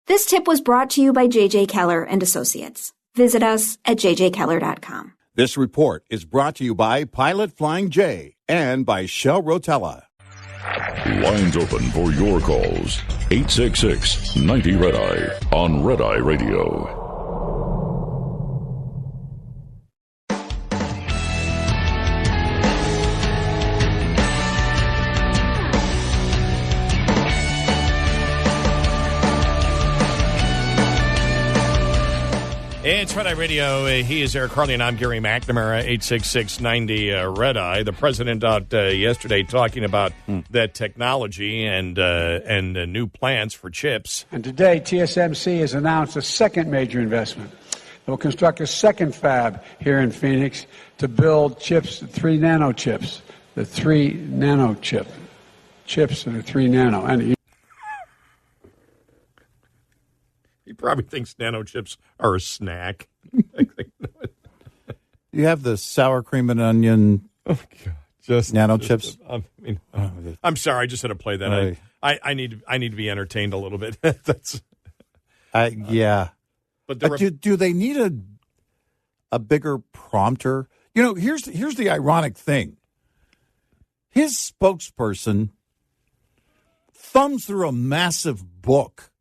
This tip was brought to you by J.J. Keller and Associates. Visit us at jjkeller.com. This report is brought to you by Pilot Flying J and by Shell Rotella. Lines open for your calls. 866-90-RED-EYE on Red Eye Radio. It's Red Eye Radio. He is Eric Harley, and I'm Gary McNamara, 866-90-RED-EYE. The president out yesterday talking about that technology and new plans for chips. And today, TSMC has announced a second major investment. It will construct a second fab here in Phoenix to build chips, 3 nano chips, the 3 nano chip. Chips that are 3 nano. And He probably thinks nano chips are a snack. You have the sour cream and onion nano chips. I'm sorry, I just had to play that. I need to be entertained a little bit. That's yeah. But do they need a bigger prompter? You know, here's the ironic thing. His spokesperson thumbs through a massive book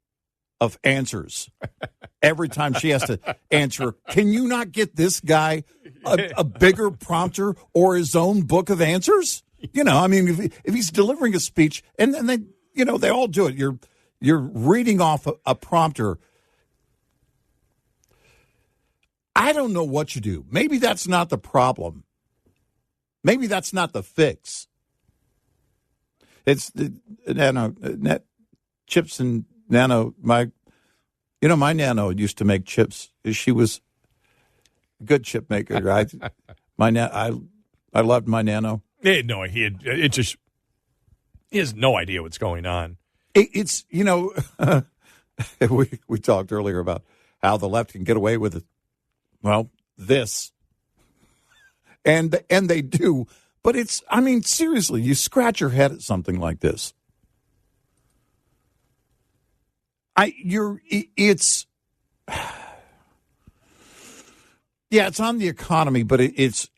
of answers every time she has to answer. Can you not get this guy a bigger prompter or his own book of answers? You know, I mean, if he's delivering a speech, and they, you know, they all do it. You're reading off a prompter. I don't know what you do. Maybe that's not the problem. Maybe that's not the fix. It's the chips and Nano. My Nano used to make chips. She was a good chip maker. I loved my Nano. No, he has no idea what's going on. It's we talked earlier about how the left can get away with it. Well, this, and they do, but seriously, you scratch your head at something like this. It's on the economy, but it's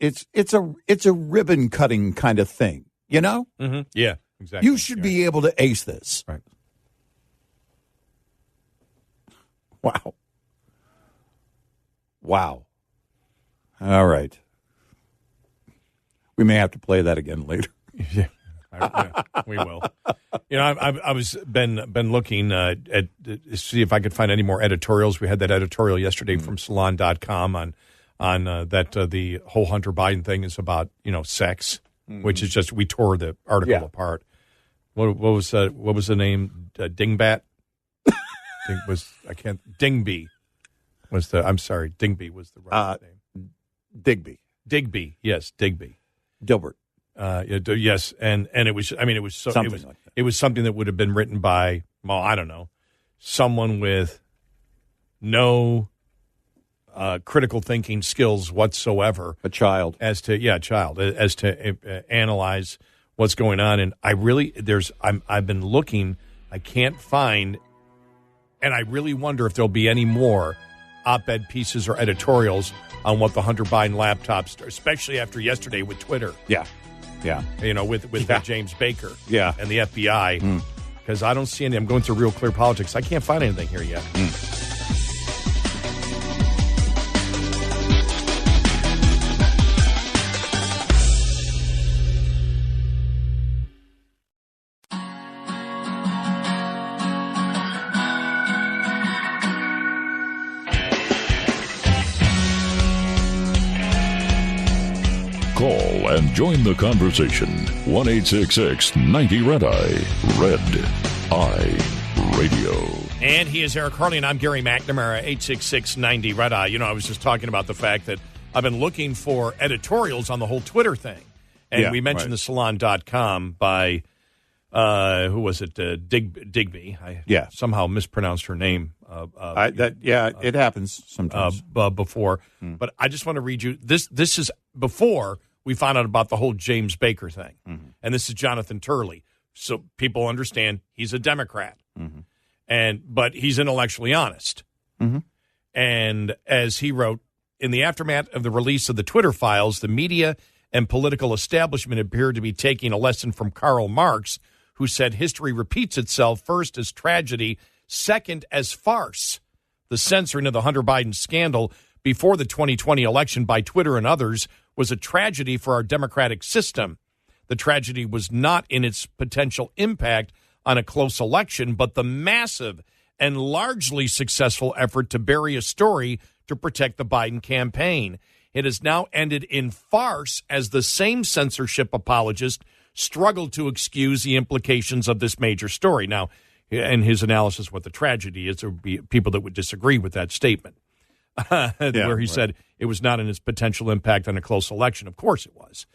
a ribbon cutting kind of thing, you know? Mm-hmm. Yeah, exactly. You should be able to ace this. Right. Wow. All right. We may have to play that again later. Yeah, we will. You know, I was been looking at see if I could find any more editorials. We had that editorial yesterday from Salon.com on that the whole Hunter Biden thing is about sex, which is just we tore the article apart. What was the name? Dingbat. Dingby was the. I'm sorry, Dingby was the right name. Digby. Digby, yes, Digby. Dilbert. Yes, and it was. I mean, it was Something like that. It was something that would have been written by, well, I don't know, someone with no critical thinking skills whatsoever. A child. As to analyze what's going on. And I've been looking, I can't find, and I really wonder if there'll be any more op-ed pieces or editorials on what the Hunter Biden laptops, especially after yesterday with Twitter. Yeah. With James Baker. Yeah. And the FBI. Because I don't see any. I'm going through Real Clear Politics. I can't find anything here yet. Call and join the conversation. 1-866-90-RED-EYE. Red-Eye Radio. And he is Eric Harley, and I'm Gary McNamara, 866-90-RED-EYE. I was just talking about the fact that I've been looking for editorials on the whole Twitter thing. And we mentioned the Salon.com by, who was it, Digby. I somehow mispronounced her name. It happens sometimes. Before. But I just want to read you. This is before we found out about the whole James Baker thing. And this is Jonathan Turley. So people understand he's a Democrat. But he's intellectually honest. And as he wrote, in the aftermath of the release of the Twitter files, the media and political establishment appeared to be taking a lesson from Karl Marx, who said history repeats itself first as tragedy, second as farce. The censoring of the Hunter Biden scandal before the 2020 election by Twitter and others was a tragedy for our democratic system. The tragedy was not in its potential impact on a close election, but the massive and largely successful effort to bury a story to protect the Biden campaign. It has now ended in farce as the same censorship apologists struggle to excuse the implications of this major story. Now, in his analysis, what the tragedy is, there would be people that would disagree with that statement, where he said it was not in its potential impact on a close election. Of course it was.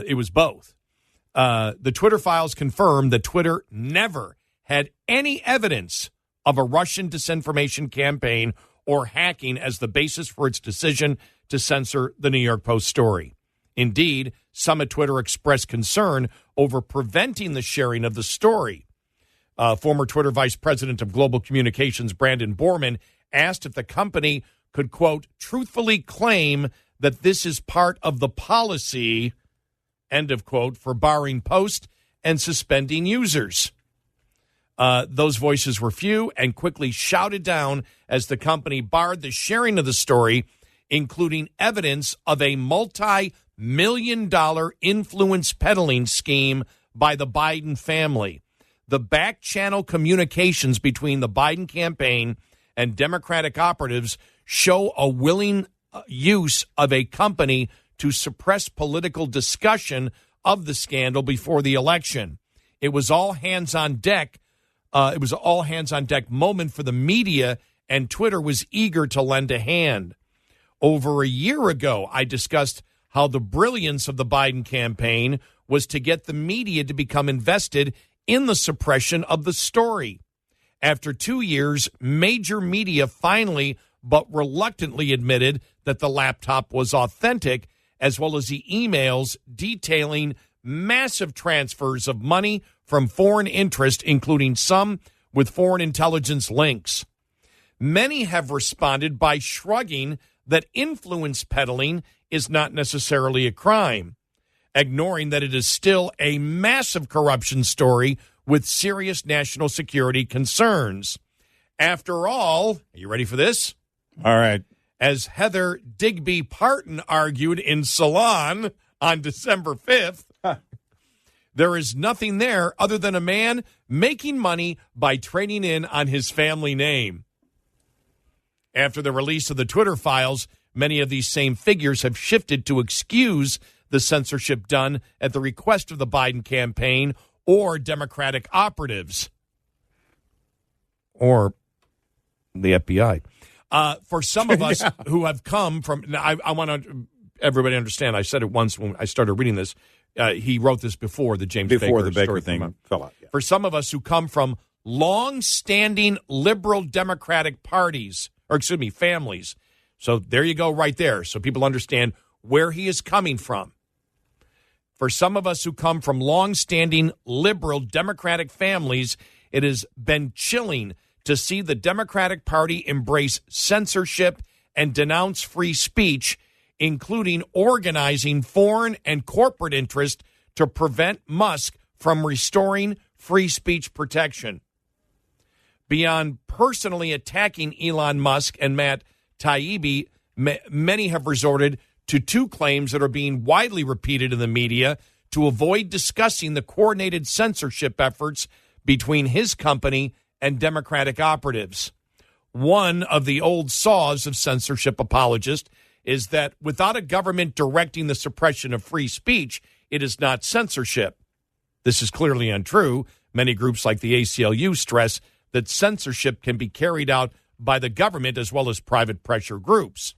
It was both. The Twitter files confirm that Twitter never had any evidence of a Russian disinformation campaign or hacking as the basis for its decision to censor the New York Post story. Indeed, some at Twitter expressed concern over preventing the sharing of the story. Former Twitter Vice President of Global Communications, Brandon Borman, asked if the company could, quote, truthfully claim that this is part of the policy, end of quote, for barring posts and suspending users. Those voices were few and quickly shouted down as the company barred the sharing of the story, including evidence of a multi-million-dollar influence peddling scheme by the Biden family. The back-channel communications between the Biden campaign and Democratic operatives show a willing use of a company to suppress political discussion of the scandal before the election. It was all hands on deck. It was an all hands on deck moment for the media, and Twitter was eager to lend a hand. Over a year ago, I discussed how the brilliance of the Biden campaign was to get the media to become invested in the suppression of the story. After 2 years, major media finally but reluctantly admitted that the laptop was authentic, as well as the emails detailing massive transfers of money from foreign interest, including some with foreign intelligence links. Many have responded by shrugging that influence peddling is not necessarily a crime, ignoring that it is still a massive corruption story with serious national security concerns. After all, are you ready for this? All right. As Heather Digby Parton argued in Salon on December 5th, there is nothing there other than a man making money by trading in on his family name. After the release of the Twitter files, many of these same figures have shifted to excuse the censorship done at the request of the Biden campaign or Democratic operatives or the FBI. For some of us who have come from, I want to everybody understand. I said it once when I started reading this. He wrote this before the James before Baker the Baker story thing fell out. Yeah. For some of us who come from long-standing liberal Democratic parties, or excuse me, families. So there you go right there. So people understand where he is coming from. For some of us who come from long-standing liberal Democratic families, it has been chilling to see the Democratic Party embrace censorship and denounce free speech, including organizing foreign and corporate interest to prevent Musk from restoring free speech protection. Beyond personally attacking Elon Musk and Matt Taibbi, many have resorted to two claims that are being widely repeated in the media to avoid discussing the coordinated censorship efforts between his company and Democratic operatives. One of the old saws of censorship apologists is that without a government directing the suppression of free speech, it is not censorship. This is clearly untrue. Many groups like the ACLU stress that censorship can be carried out by the government as well as private pressure groups.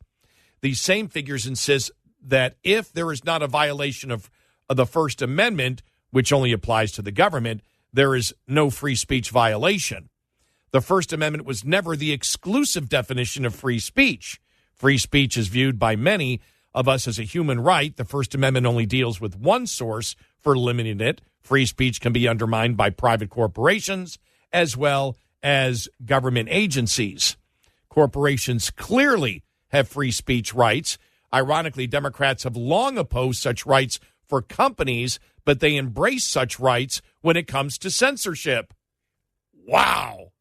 These same figures insist that if there is not a violation of the First Amendment, which only applies to the government, there is no free speech violation. The First Amendment was never the exclusive definition of free speech. Free speech is viewed by many of us as a human right. The First Amendment only deals with one source for limiting it. Free speech can be undermined by private corporations as well as government agencies. Corporations clearly have free speech rights. Ironically, Democrats have long opposed such rights for companies, but they embrace such rights when it comes to censorship. Wow.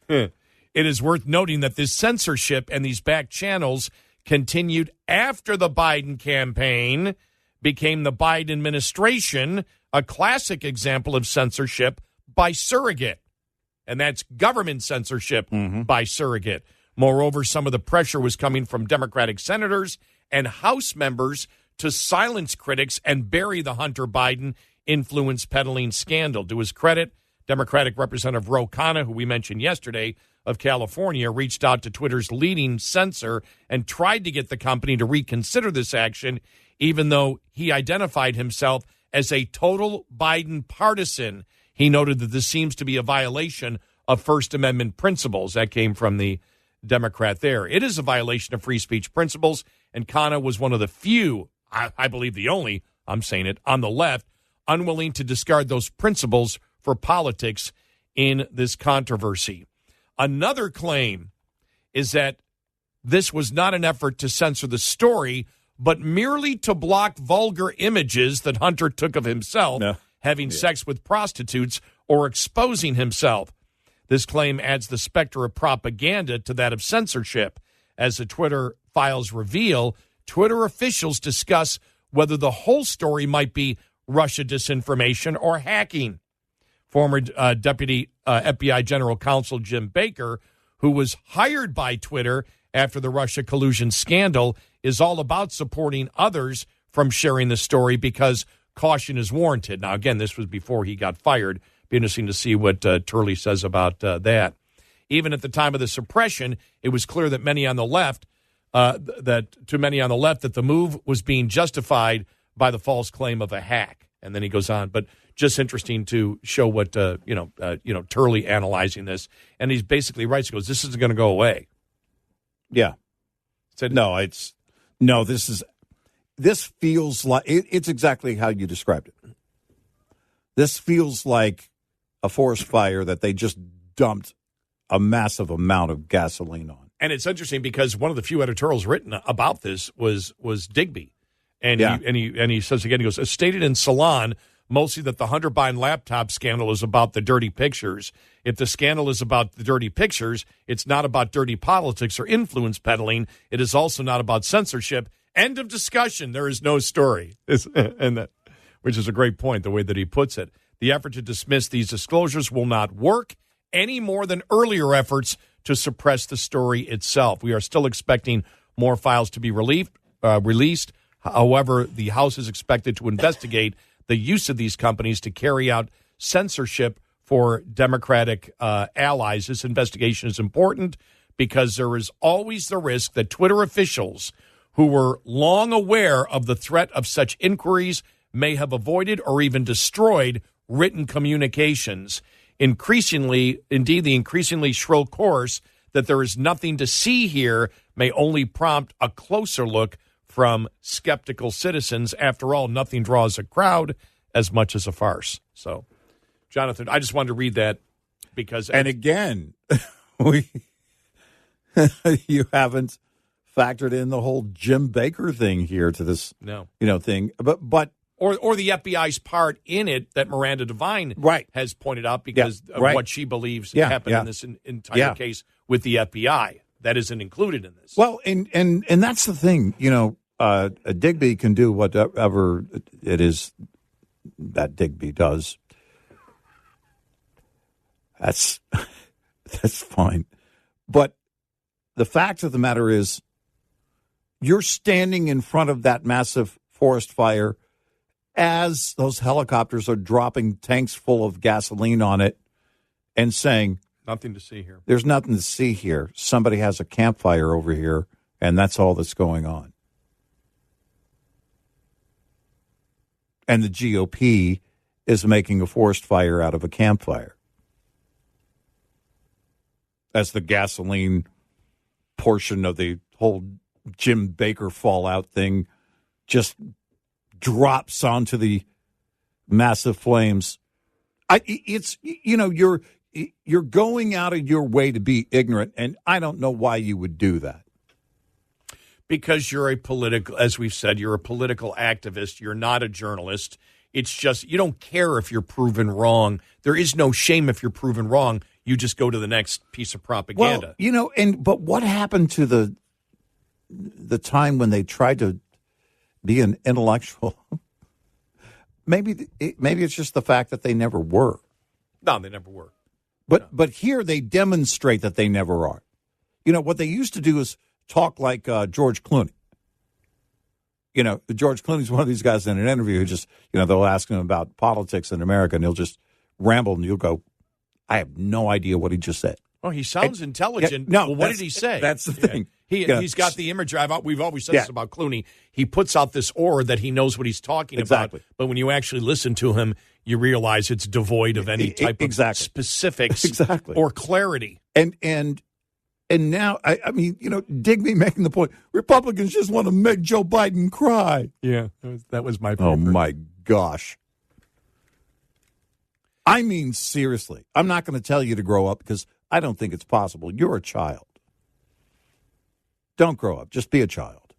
Yeah. It is worth noting that this censorship and these back channels continued after the Biden campaign became the Biden administration, a classic example of censorship by surrogate. And that's government censorship by surrogate. Moreover, some of the pressure was coming from Democratic senators and House members to silence critics and bury the Hunter Biden influence peddling scandal. To his credit, Democratic Representative Ro Khanna, who we mentioned yesterday, of California, reached out to Twitter's leading censor and tried to get the company to reconsider this action, even though he identified himself as a total Biden partisan. He noted that this seems to be a violation of First Amendment principles. That came from the Democrat there. It is a violation of free speech principles, and Khanna was one of the few, I believe the only, I'm saying it, on the left, unwilling to discard those principles for politics in this controversy. Another claim is that this was not an effort to censor the story, but merely to block vulgar images that Hunter took of himself having sex with prostitutes or exposing himself. This claim adds the specter of propaganda to that of censorship. As the Twitter files reveal, Twitter officials discuss whether the whole story might be Russia disinformation or hacking. Former Deputy FBI General Counsel Jim Baker, who was hired by Twitter after the Russia collusion scandal, is all about supporting others from sharing the story because caution is warranted. Now, again, this was before he got fired. Be interesting to see what Turley says about that. Even at the time of the suppression, it was clear that many on the left, that the move was being justified by the false claim of a hack. And then he goes on, but just interesting to show what Turley analyzing this, and he's basically right. He goes, "This isn't going to go away." Yeah. This feels like it's exactly how you described it. This feels like a forest fire that they just dumped a massive amount of gasoline on. And it's interesting because one of the few editorials written about this was Digby. And he says again, he goes, as stated in Salon, mostly that the Hunter Biden laptop scandal is about the dirty pictures. If the scandal is about the dirty pictures, it's not about dirty politics or influence peddling. It is also not about censorship. End of discussion. There is no story. Which is a great point, the way that he puts it. The effort to dismiss these disclosures will not work any more than earlier efforts to suppress the story itself. We are still expecting more files to be released. However, the House is expected to investigate the use of these companies to carry out censorship for Democratic allies. This investigation is important because there is always the risk that Twitter officials who were long aware of the threat of such inquiries may have avoided or even destroyed written communications. Increasingly, indeed, the increasingly shrill chorus that there is nothing to see here may only prompt a closer look from skeptical citizens. After all, nothing draws a crowd as much as a farce. So, Jonathan, I just wanted to read that because... And again, you haven't factored in the whole Jim Baker thing here to this thing. But Or the FBI's part in it that Miranda Devine has pointed out because of what she believes happened in this entire case with the FBI. That isn't included in this. Well, and that's the thing. Digby can do whatever it is that Digby does. That's fine. But the fact of the matter is, you're standing in front of that massive forest fire as those helicopters are dropping tanks full of gasoline on it and saying, nothing to see here. There's nothing to see here. Somebody has a campfire over here, and that's all that's going on. And the GOP is making a forest fire out of a campfire. As the gasoline portion of the whole Jim Baker fallout thing just drops onto the massive flames. You're going out of your way to be ignorant, and I don't know why you would do that. Because you're a political, as we've said, you're a political activist. You're not a journalist. It's just, you don't care if you're proven wrong. There is no shame if you're proven wrong. You just go to the next piece of propaganda. Well, but what happened to the time when they tried to be an intellectual? Maybe it's just the fact that they never were. No, they never were. But here they demonstrate that they never are. What they used to do is talk like George Clooney. George Clooney's one of these guys in an interview who just, they'll ask him about politics in America, and he'll just ramble, and you'll go, I have no idea what he just said. Oh, he sounds intelligent. No, well, what did he say? That's the thing. He's got the image. We've always said this about Clooney. He puts out this aura that he knows what he's talking about. But when you actually listen to him, you realize it's devoid of any type of specifics or clarity. And now, Digby making the point, Republicans just want to make Joe Biden cry. Yeah, that was my favorite. Oh, my gosh. I mean, seriously, I'm not going to tell you to grow up because I don't think it's possible. You're a child. Don't grow up. Just be a child.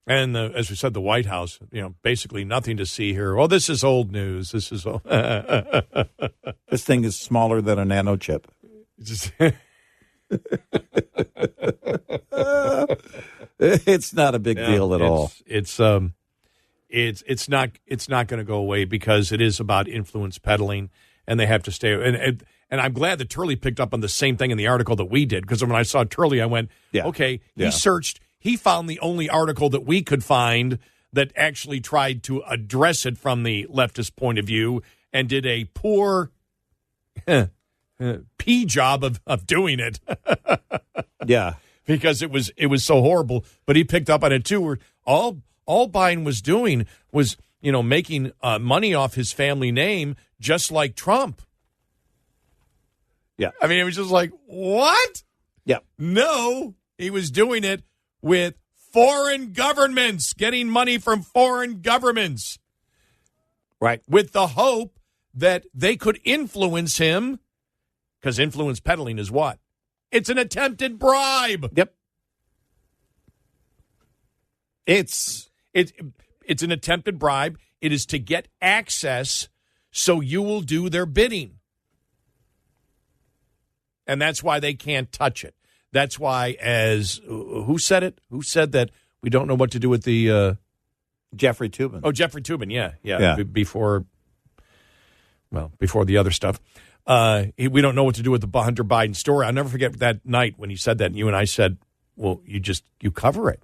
And as we said, the White House, basically nothing to see here. Well, this is old news. This is old. This thing is smaller than a nano chip. It's not a big deal at all. It's not going to go away because it is about influence peddling, and they have to stay. And I'm glad that Turley picked up on the same thing in the article that we did, because when I saw Turley, I went, okay, he searched. He found the only article that we could find that actually tried to address it from the leftist point of view and did a poor P job of doing it. Yeah. Because it was so horrible. But he picked up on it, too, where all Biden was doing was, making money off his family name, just like Trump. Yeah. I mean, it was just like, what? Yeah. No, he was doing it with foreign governments, getting money from foreign governments. Right. With the hope that they could influence him, because influence peddling is what? It's an attempted bribe. Yep. It's an attempted bribe. It is to get access so you will do their bidding. And that's why they can't touch it. That's why, who said it? Who said that we don't know what to do with the... Jeffrey Toobin. Oh, Jeffrey Toobin, yeah. Before the other stuff. We don't know what to do with the Hunter Biden story. I'll never forget that night when he said that, and you and I said, well, you cover it.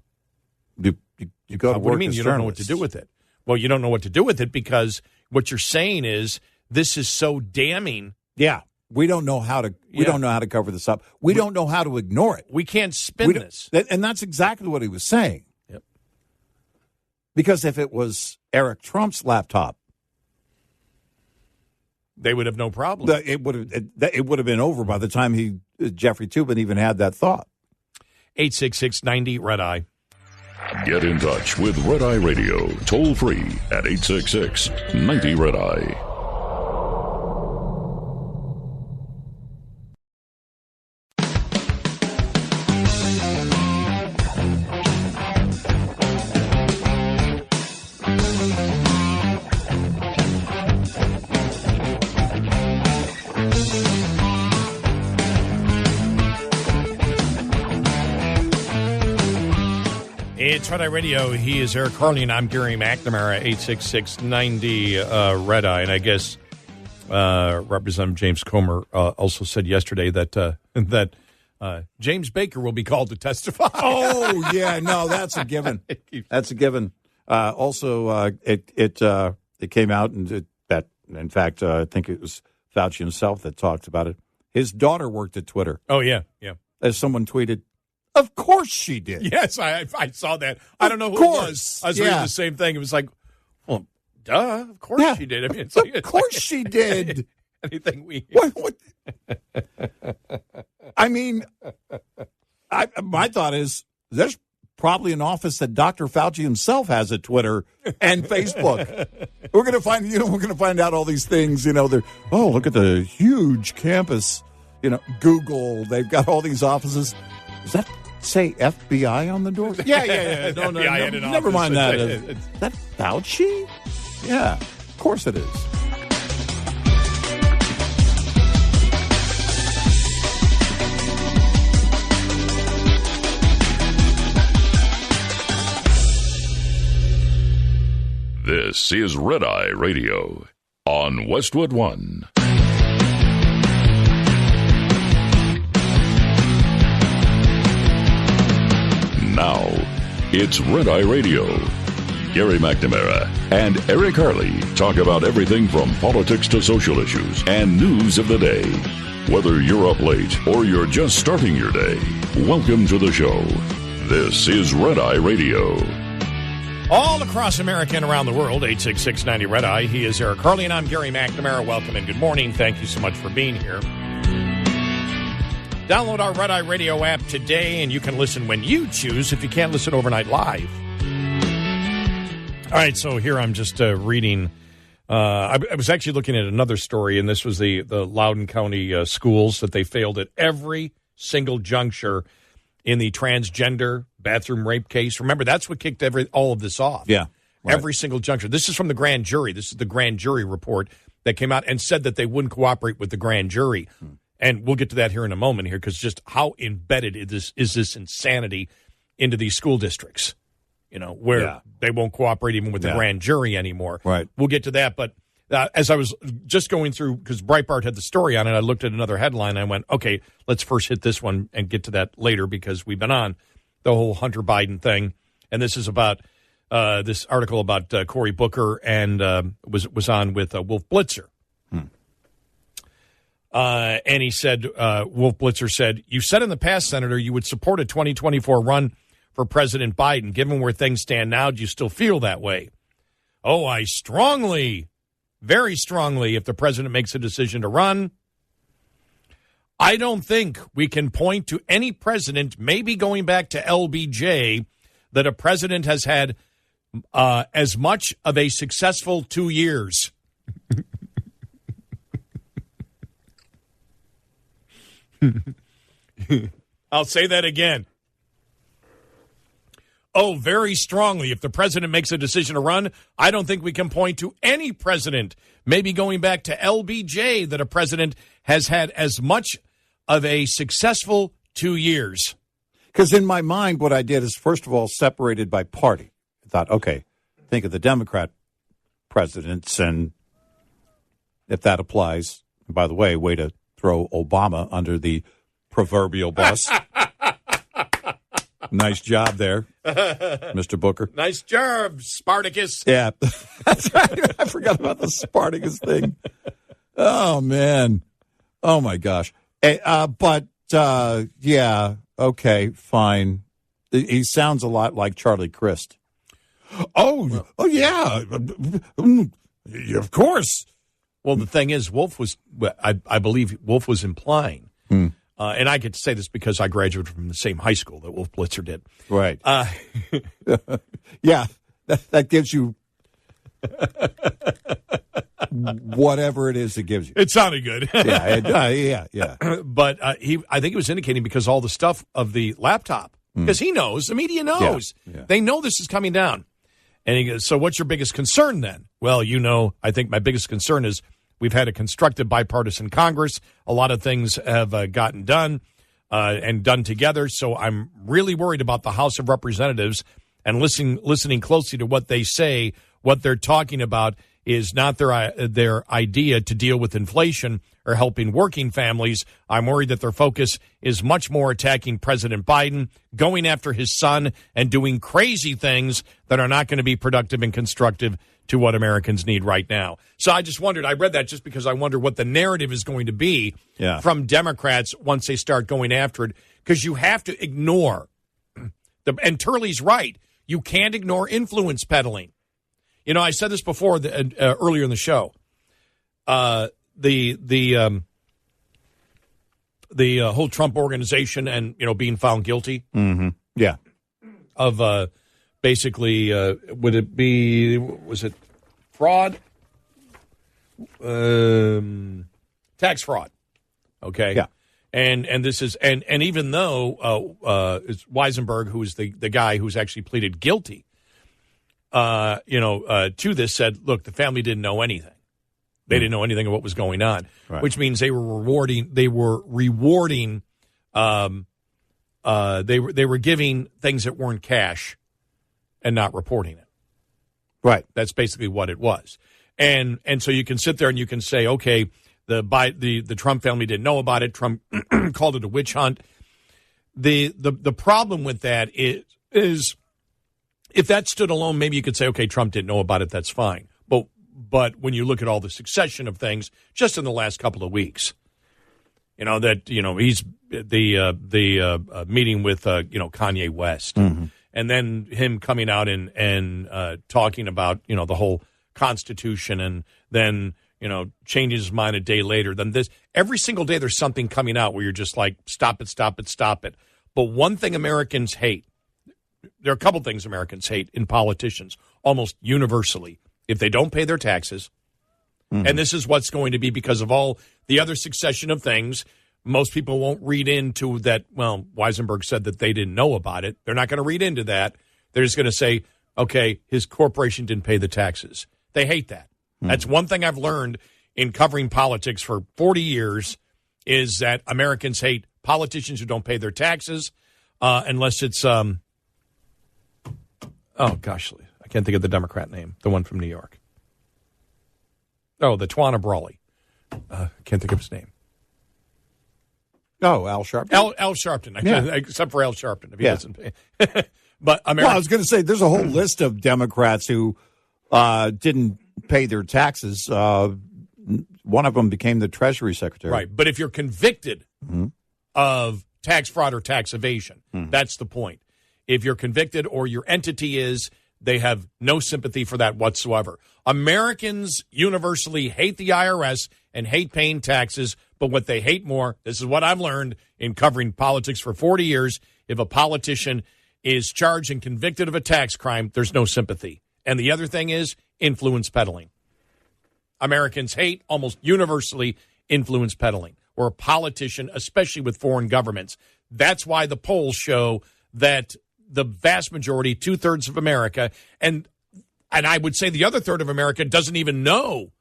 You go to What do work you mean as you don't know what to journalists. do with it? Well, you don't know what to do with it because what you're saying is this is so damning. Yeah, we don't know how to. We don't know how to cover this up. We don't know how to ignore it. We can't spin this. And that's exactly what he was saying. Yep. Because if it was Eric Trump's laptop, they would have no problem. it would have been over by the time Jeffrey Toobin even had that thought. 866-90 Red Eye. Get in touch with Red Eye Radio, toll free at 866-90 Red Eye. It's Red Eye Radio. He is Eric Carly, and I'm Gary McNamara, 866-90 Red Eye. And I guess Representative James Comer also said yesterday that James Baker will be called to testify. Oh, yeah, no, that's a given. That's a given. Also, it came out, and that, in fact, I think it was Fauci himself that talked about it. His daughter worked at Twitter. Oh, yeah. As someone tweeted, of course she did. Yes, I saw that. I don't know who it was. I was reading the same thing. It was like, well, duh, of course she did. I mean, it's like, of course she did. Anything we what? I mean, my thought is there's probably an office that Dr. Fauci himself has at Twitter and Facebook. We're going to find out all these things. They're look at the huge campus. Google. They've got all these offices. Does that say FBI on the door? Yeah. No, never mind that. Is that Fauci? Yeah, of course it is. This is Red Eye Radio on Westwood One. Now, it's Red Eye Radio. Gary McNamara and Eric Harley talk about everything from politics to social issues and news of the day. Whether you're up late or you're just starting your day, welcome to the show. This is Red Eye Radio. All across America and around the world, 866-90 Red Eye. He is Eric Carly, and I'm Gary McNamara. Welcome and good morning. Thank you so much for being here. Download our Red Eye Radio app today, and you can listen when you choose if you can't listen overnight live. All right, so here I'm just reading. I was actually looking at another story, and this was the Loudoun County schools that they failed at every single juncture in the transgender bathroom rape case. Remember, that's what kicked all of this off. Yeah. Right. Every single juncture. This is from the grand jury. This is the grand jury report that came out and said that they wouldn't cooperate with the grand jury. And we'll get to that here in a moment here, because just how embedded is this insanity into these school districts, where they won't cooperate even with the grand jury anymore. Right. We'll get to that. But as I was just going through, because Breitbart had the story on it, I looked at another headline. And I went, okay, let's first hit this one and get to that later, because we've been on the whole Hunter Biden thing. And this is about this article about Cory Booker and was on with Wolf Blitzer. And he said, Wolf Blitzer said, "You said in the past, Senator, you would support a 2024 run for President Biden. Given where things stand now, do you still feel that way?" "Oh, I strongly, very strongly, if the president makes a decision to run. I don't think we can point to any president, maybe going back to LBJ, that a president has had as much of a successful 2 years." I'll say that again. "Oh, very strongly. If the president makes a decision to run, I don't think we can point to any president, maybe going back to LBJ, that a president has had as much of a successful 2 years." Because in my mind, what I did is, first of all, separated by party. I thought, okay, think of the Democrat presidents, and if that applies, and by the way, way to throw Obama under the proverbial bus. Nice job there, Mr. Booker. Nice job, Spartacus. Yeah, that's right. I forgot about the Spartacus thing. Oh, man. Oh, my gosh. Yeah, okay, fine. He sounds a lot like Charlie Crist. Oh, yeah. Of course. Well, the thing is, I believe Wolf was implying, and I get to say this because I graduated from the same high school that Wolf Blitzer did. Right. Yeah, that gives you whatever it is it gives you. It sounded good. Yeah. But I think he was indicating because all the stuff of the laptop, because he knows, the media knows. Yeah. They know this is coming down. And he goes, so what's your biggest concern then? Well, I think my biggest concern is we've had a constructive bipartisan Congress. A lot of things have gotten done and done together. So I'm really worried about the House of Representatives and listening closely to what they say. What they're talking about is not their idea to deal with inflation or helping working families. I'm worried that their focus is much more attacking President Biden, going after his son, and doing crazy things that are not going to be productive and constructive to what Americans need right now. So I just wondered, I read that just because I wonder what the narrative is going to be from Democrats once they start going after it, because you have to ignore, and Turley's right, you can't ignore influence peddling. I said this before earlier in the show. The whole Trump organization and being found guilty. Mm-hmm. Yeah. Of basically, was it fraud? Tax fraud. Okay. Yeah. And this is and even though it's Weisenberg, who is the guy who's actually pleaded guilty. To this said, look, the family didn't know anything. They didn't know anything of what was going on, right. Which means they were rewarding. They were giving things that weren't cash and not reporting it. Right. That's basically what it was. And so you can sit there and you can say, okay, the Trump family didn't know about it. Trump called it a witch hunt. The problem with that is if that stood alone, maybe you could say, okay, Trump didn't know about it. That's fine. But when you look at all the succession of things just in the last couple of weeks, he's the meeting with Kanye West, and then him coming out and talking about the whole Constitution, and then changing his mind a day later. Then every single day there's something coming out where you're just like, stop it. But one thing Americans hate. There are a couple things Americans hate in politicians, almost universally. If they don't pay their taxes, and this is what's going to be because of all the other succession of things, most people won't read into that, well, Weisenberg said that they didn't know about it. They're not going to read into that. They're just going to say, okay, his corporation didn't pay the taxes. They hate that. That's one thing I've learned in covering politics for 40 years is that Americans hate politicians who don't pay their taxes unless it's oh, gosh, I can't think of the Democrat name, the one from New York. Oh, the Tawana Brawley. Can't think of his name. Oh, Al Sharpton. Al Sharpton, Yeah. Except for Al Sharpton, if he Yeah. doesn't pay. But Well, I was going to say, there's a whole list of Democrats who didn't pay their taxes. One of them became the Treasury Secretary. Right, but if you're convicted of tax fraud or tax evasion, that's the point. If you're convicted or your entity is, they have no sympathy for that whatsoever. Americans universally hate the IRS and hate paying taxes, but what they hate more, this is what I've learned in covering politics for 40 years, if a politician is charged and convicted of a tax crime, there's no sympathy. And the other thing is influence peddling. Americans hate almost universally influence peddling, or a politician, especially with foreign governments. That's why the polls show that the vast majority, 2/3 of America, and I would say the other third of America doesn't even know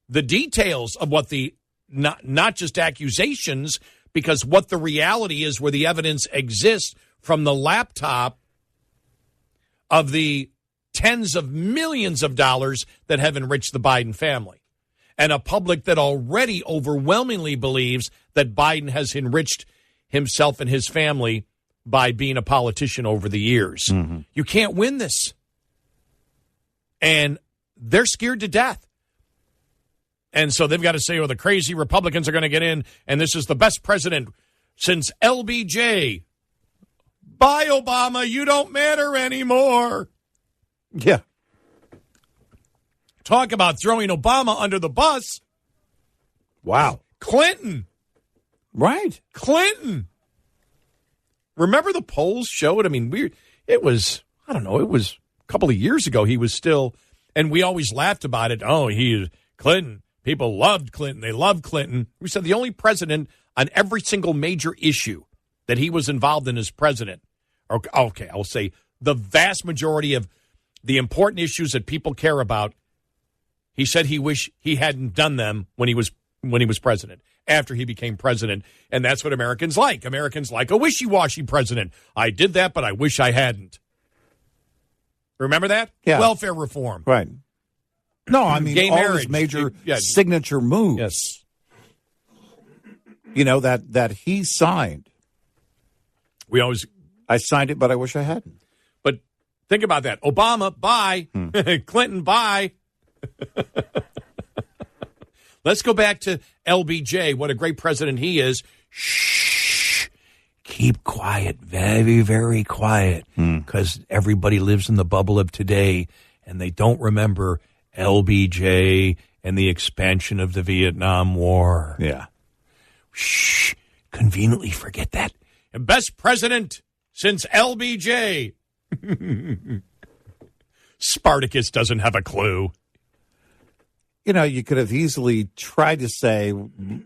the details of what the, not just accusations, because what the reality is, where the evidence exists from the laptop of the tens of millions of dollars that have enriched the Biden family. And a public that already overwhelmingly believes that Biden has enriched himself and his family by being a politician over the years. Mm-hmm. You can't win this. And they're scared to death. And so they've got to say, oh, the crazy Republicans are going to get in, and this is the best president since LBJ. Bye, Obama. You don't matter anymore. Yeah. Talk about throwing Obama under the bus. Wow. Clinton. Right. Clinton. Remember the polls showed? I mean, it was a couple of years ago. He was still, and we always laughed about it. Oh, Clinton. People loved Clinton. They loved Clinton. We said the only president on every single major issue that he was involved in as president. Okay, I'll say the vast majority of the important issues that people care about, he said he wished he hadn't done them when he was president, after he became president. And that's what Americans like. Americans like a wishy-washy president. I did that, but I wish I hadn't. Remember that? Yeah. Welfare reform. Right. No, I mean, Gay all marriage. his major Yeah. signature moves, Yes. you know, that he signed. I signed it, but I wish I hadn't. But think about that. Obama, bye. Clinton, bye. Let's go back to LBJ. What a great president he is. Shh. Keep quiet. Very, very quiet. Because everybody lives in the bubble of today, and they don't remember LBJ and the expansion of the Vietnam War. Yeah. Shh. Conveniently forget that. And best president since LBJ. Spartacus doesn't have a clue. You know, you could have easily tried to say,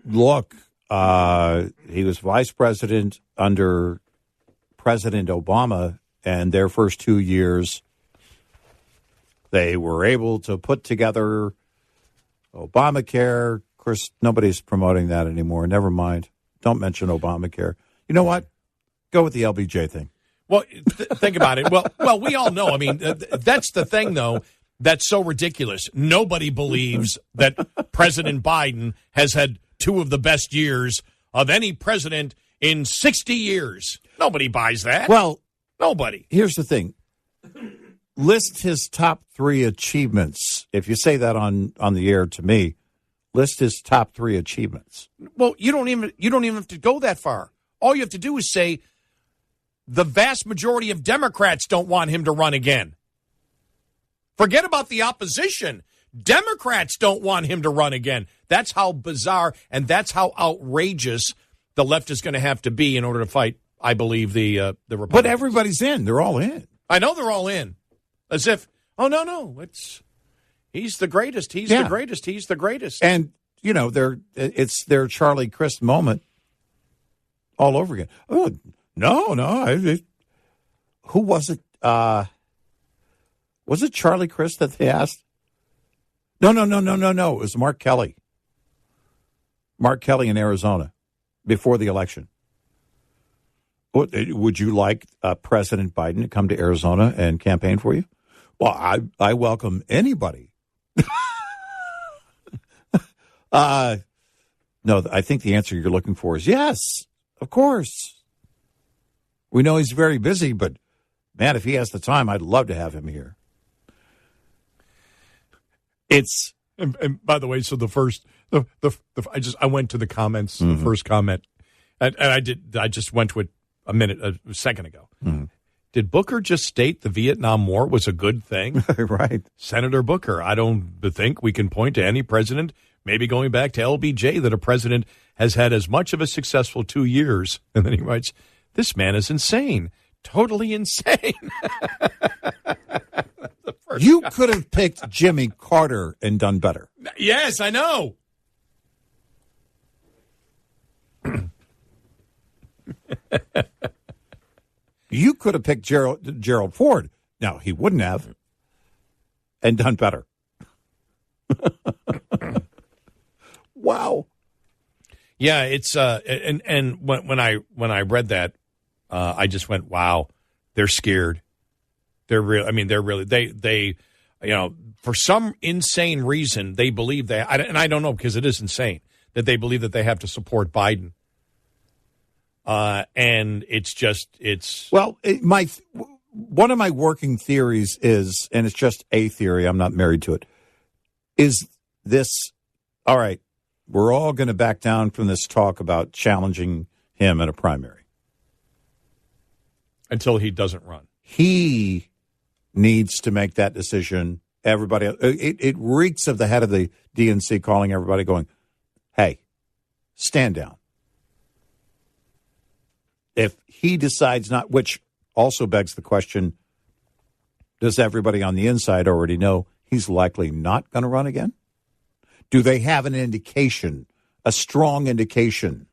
look, he was vice president under President Obama, and their first 2 years, they were able to put together Obamacare. Of course, nobody's promoting that anymore. Never mind. Don't mention Obamacare. You know what? Go with the LBJ thing. Well, think about it. Well, we all know. I mean, that's the thing, though, that's so ridiculous. Nobody believes that President Biden has had two of the best years of any president in 60 years. Nobody buys that. Well, nobody. Here's the thing. List his top 3 achievements. If you say that on the air to me, list his top 3 achievements. Well, you don't even have to go that far. All you have to do is say the vast majority of Democrats don't want him to run again. Forget about the opposition. Democrats don't want him to run again. That's how bizarre and that's how outrageous the left is going to have to be in order to fight, I believe, the Republicans. But everybody's in. They're all in. I know they're all in. As if, oh, no, he's the greatest. He's the greatest. He's the greatest. And, you know, it's their Charlie Crist moment all over again. Oh, no. Who was it? Was it Charlie Crist that they asked? No. It was Mark Kelly. Mark Kelly in Arizona before the election. Would you like President Biden to come to Arizona and campaign for you? Well, I welcome anybody. No, I think the answer you're looking for is yes, of course. We know he's very busy, but man, if he has the time, I'd love to have him here. It's and by the way, so I went to the comments, the first comment, and I just went to it a second ago. Mm-hmm. Did Booker just state the Vietnam War was a good thing? Right. Senator Booker, I don't think we can point to any president, maybe going back to LBJ, that a president has had as much of a successful 2 years. And then he writes, this man is insane. Totally insane. You could have picked Jimmy Carter and done better. Yes, I know. You could have picked Gerald Ford. Now, he wouldn't have. And done better. Wow. Yeah, it's and when I read that, I just went, wow, they're scared. They're real. I mean, they're really they you know, for some insane reason they believe and I don't know, because it is insane that they believe that they have to support Biden. And it's Well, one of my working theories is, and it's just a theory, I'm not married to it, is this, all right, we're all going to back down from this talk about challenging him in a primary. Until he doesn't run. He needs to make that decision. Everybody, it reeks of the head of the DNC calling everybody going, hey, stand down. If he decides not, which also begs the question, does everybody on the inside already know he's likely not going to run again? Do they have an indication, a strong indication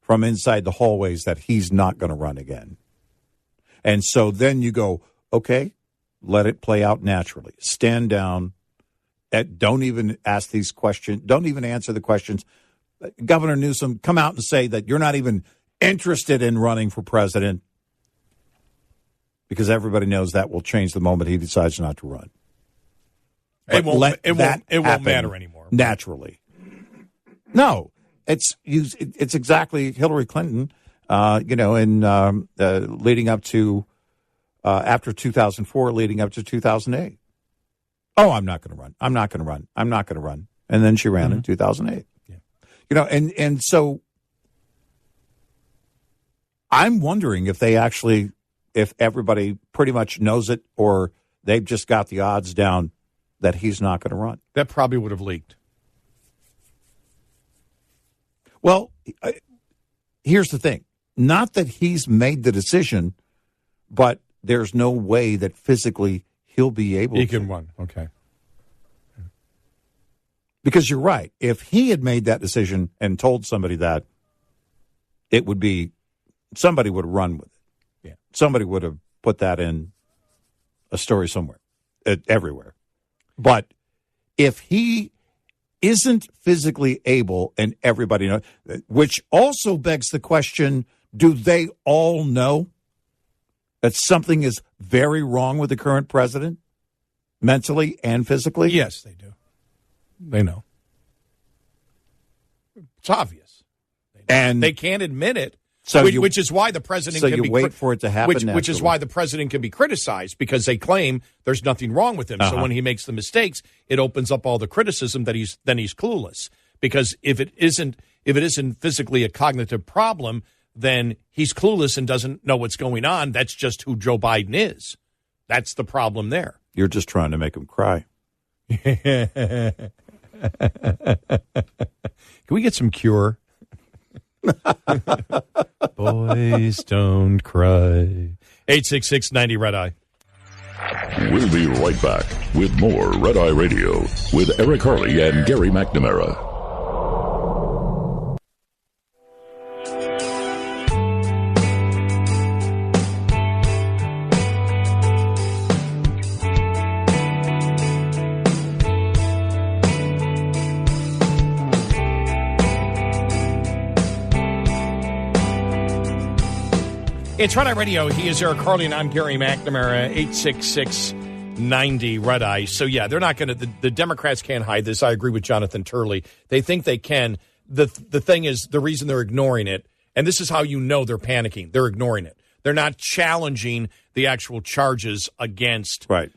from inside the hallways that he's not going to run again? And so then you go, okay, let it play out naturally. Stand down. Don't even ask these questions. Don't even answer the questions. Governor Newsom, come out and say that you're not even interested in running for president, because everybody knows that will change the moment he decides not to run. It won't matter anymore. Naturally. No, it's exactly Hillary Clinton, in leading up to, after 2004, leading up to 2008. Oh, I'm not going to run. I'm not going to run. I'm not going to run. And then she ran in 2008. Yeah. And so I'm wondering if everybody pretty much knows it, or they've just got the odds down that he's not going to run. That probably would have leaked. Well, here's the thing. Not that he's made the decision, but there's no way that physically he'll be able to. He can run. Okay. Because you're right. If he had made that decision and told somebody that, it would be, somebody would have run with it. Yeah. Somebody would have put that in a story somewhere, everywhere. But if he isn't physically able, and everybody knows, which also begs the question, do they all know that something is very wrong with the current president, mentally and physically? Yes, they do. They know. It's obvious. And they can't admit it. So which is why the president so can you be wait for it to happen. Which is why the president can be criticized, because they claim there's nothing wrong with him. So when he makes the mistakes, it opens up all the criticism that he's clueless. Because if it isn't physically a cognitive problem, then he's clueless and doesn't know what's going on. That's just who Joe Biden is. That's the problem there. You're just trying to make him cry. Can we get some Cure? Boys don't cry. 866-90 Red Eye. We'll be right back with more Red Eye Radio with Eric Harley and Gary McNamara. It's Red Eye Radio. He is Eric Harley, and I'm Gary McNamara. 866-90 Red Eye. So, yeah, they're not going to – the Democrats can't hide this. I agree with Jonathan Turley. They think they can. The thing is, the reason they're ignoring it, and this is how you know they're panicking. They're ignoring it. They're not challenging the actual charges against Biden.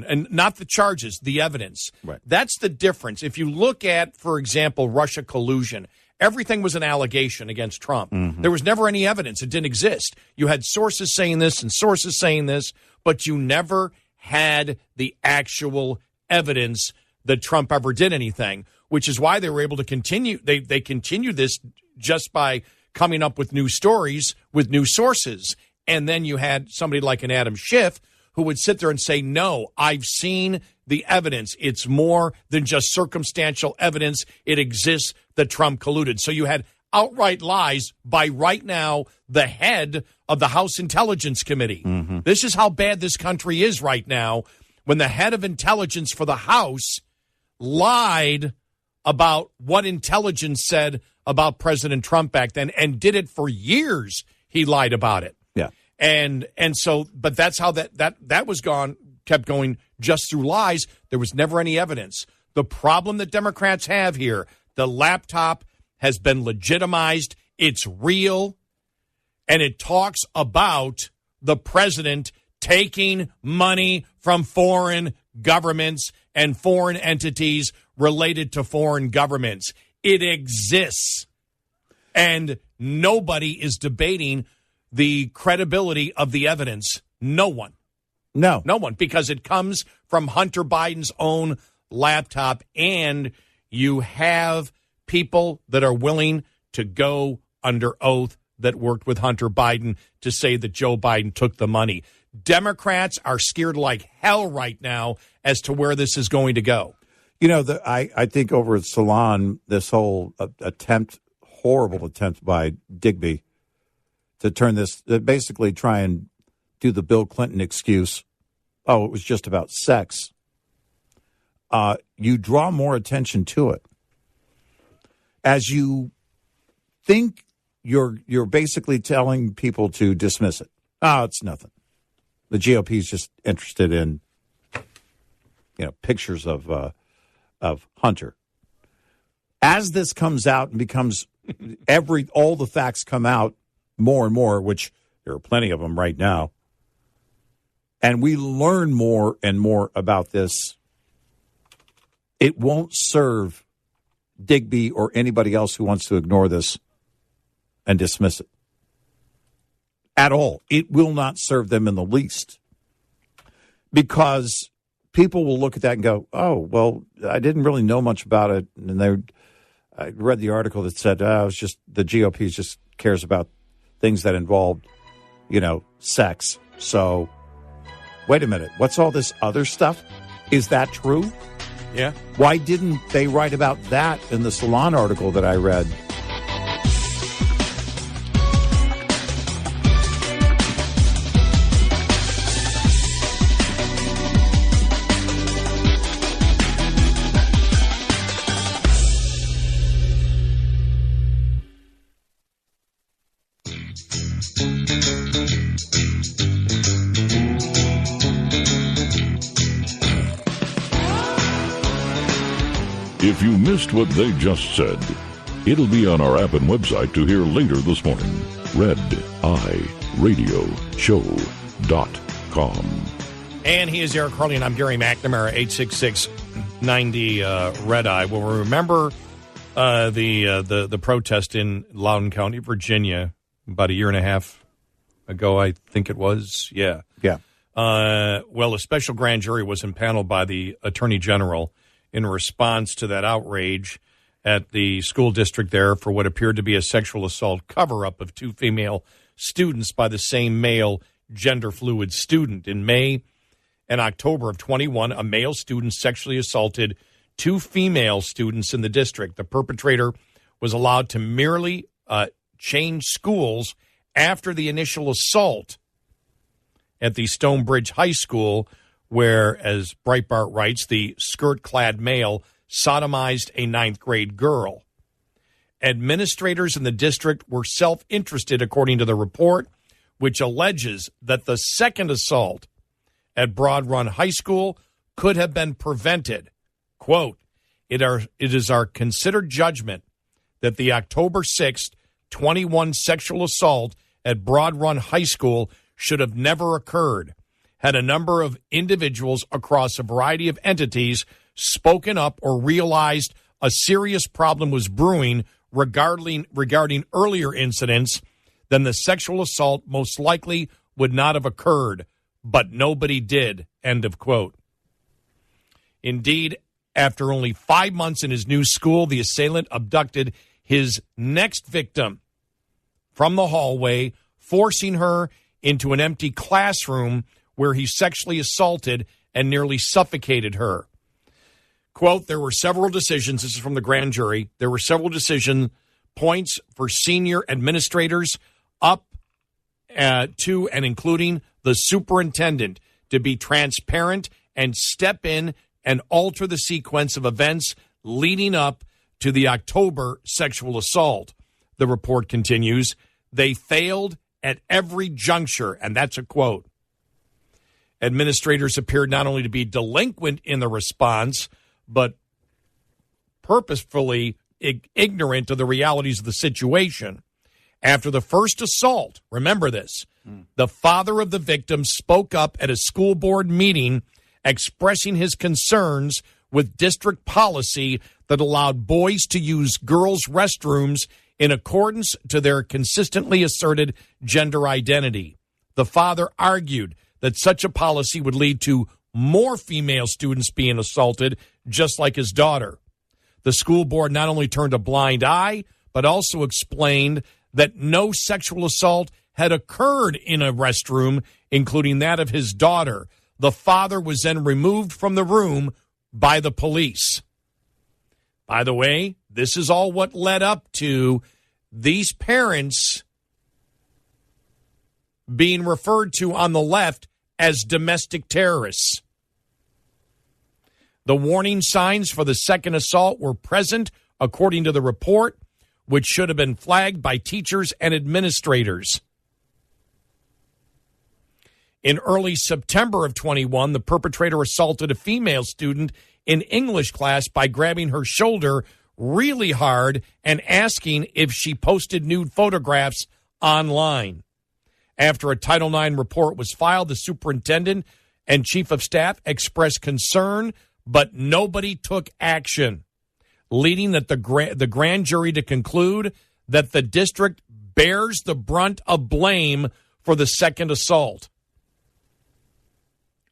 And not the charges, the evidence. Right. That's the difference. If you look at, for example, Russia collusion – everything was an allegation against Trump. There was never any evidence. It didn't exist. You had sources saying this and sources saying this, but you never had the actual evidence that Trump ever did anything, which is why they were able to continue. They continued this just by coming up with new stories with new sources. And then you had somebody like an Adam Schiff who would sit there and say, no, I've seen the evidence. It's more than just circumstantial evidence. It exists that Trump colluded. So you had outright lies by right now the head of the House Intelligence Committee. This is how bad this country is right now, when the head of intelligence for the House lied about what intelligence said about President Trump back then, and did it for years. He lied about it. Yeah. And so, but that's how that was kept going just through lies. There was never any evidence. The problem that Democrats have here, the laptop has been legitimized. It's real. And it talks about the president taking money from foreign governments and foreign entities related to foreign governments. It exists. And nobody is debating the credibility of the evidence. No one. No. No one, because it comes from Hunter Biden's own laptop, and you have people that are willing to go under oath that worked with Hunter Biden to say that Joe Biden took the money. Democrats are scared like hell right now as to where this is going to go. You know, I think over at Salon, this whole horrible attempt by Digby to turn this, basically try and do the Bill Clinton excuse. Oh, it was just about sex. You draw more attention to it. As you think you're basically telling people to dismiss it. Oh, it's nothing. The GOP is just interested in, pictures of Hunter. As this comes out and becomes all the facts come out more and more, which there are plenty of them right now, and we learn more and more about this, it won't serve Digby or anybody else who wants to ignore this and dismiss it at all. It will not serve them in the least, because people will look at that and go, oh, well, I didn't really know much about it. And I read the article that said, it's just the GOP just cares about things that involve, sex. So wait a minute. What's all this other stuff? Is that true? Yeah. Why didn't they write about that in the Salon article that I read? If you missed what they just said, it'll be on our app and website to hear later this morning. RedEyeRadioShow.com. And he is Eric Harley, and I'm Gary McNamara, 866-90 Red Eye. Well, remember the protest in Loudoun County, Virginia, about a year and a half ago, I think it was. Yeah. Yeah. Well, a special grand jury was impaneled by the Attorney General in response to that outrage at the school district there for what appeared to be a sexual assault cover-up of two female students by the same male gender-fluid student. In May and October of 21, a male student sexually assaulted two female students in the district. The perpetrator was allowed to merely change schools after the initial assault at the Stonebridge High School, where, as Breitbart writes, the skirt-clad male sodomized a ninth-grade girl. Administrators in the district were self-interested, according to the report, which alleges that the second assault at Broad Run High School could have been prevented. Quote, it is our considered judgment that the October 6th, 21 sexual assault at Broad Run High School should have never occurred, had a number of individuals across a variety of entities spoken up or realized a serious problem was brewing regarding earlier incidents, then the sexual assault most likely would not have occurred, but nobody did, end of quote. Indeed, after only 5 months in his new school, the assailant abducted his next victim from the hallway, forcing her into an empty classroom where he sexually assaulted and nearly suffocated her. Quote, there were several decisions, this is from the grand jury, there were several decision points for senior administrators up to and including the superintendent to be transparent and step in and alter the sequence of events leading up to the October sexual assault. The report continues, they failed at every juncture, and that's a quote. Administrators appeared not only to be delinquent in the response, but purposefully ignorant of the realities of the situation. After the first assault, remember this, the father of the victim spoke up at a school board meeting expressing his concerns with district policy that allowed boys to use girls' restrooms in accordance to their consistently asserted gender identity. The father argued that such a policy would lead to more female students being assaulted, just like his daughter. The school board not only turned a blind eye, but also explained that no sexual assault had occurred in a restroom, including that of his daughter. The father was then removed from the room by the police. By the way, this is all what led up to these parents being referred to on the left as domestic terrorists. The warning signs for the second assault were present, according to the report, which should have been flagged by teachers and administrators. In early September of 21, the perpetrator assaulted a female student in English class by grabbing her shoulder really hard and asking if she posted nude photographs online. After a Title IX report was filed, the superintendent and chief of staff expressed concern, but nobody took action, leading the grand jury to conclude that the district bears the brunt of blame for the second assault.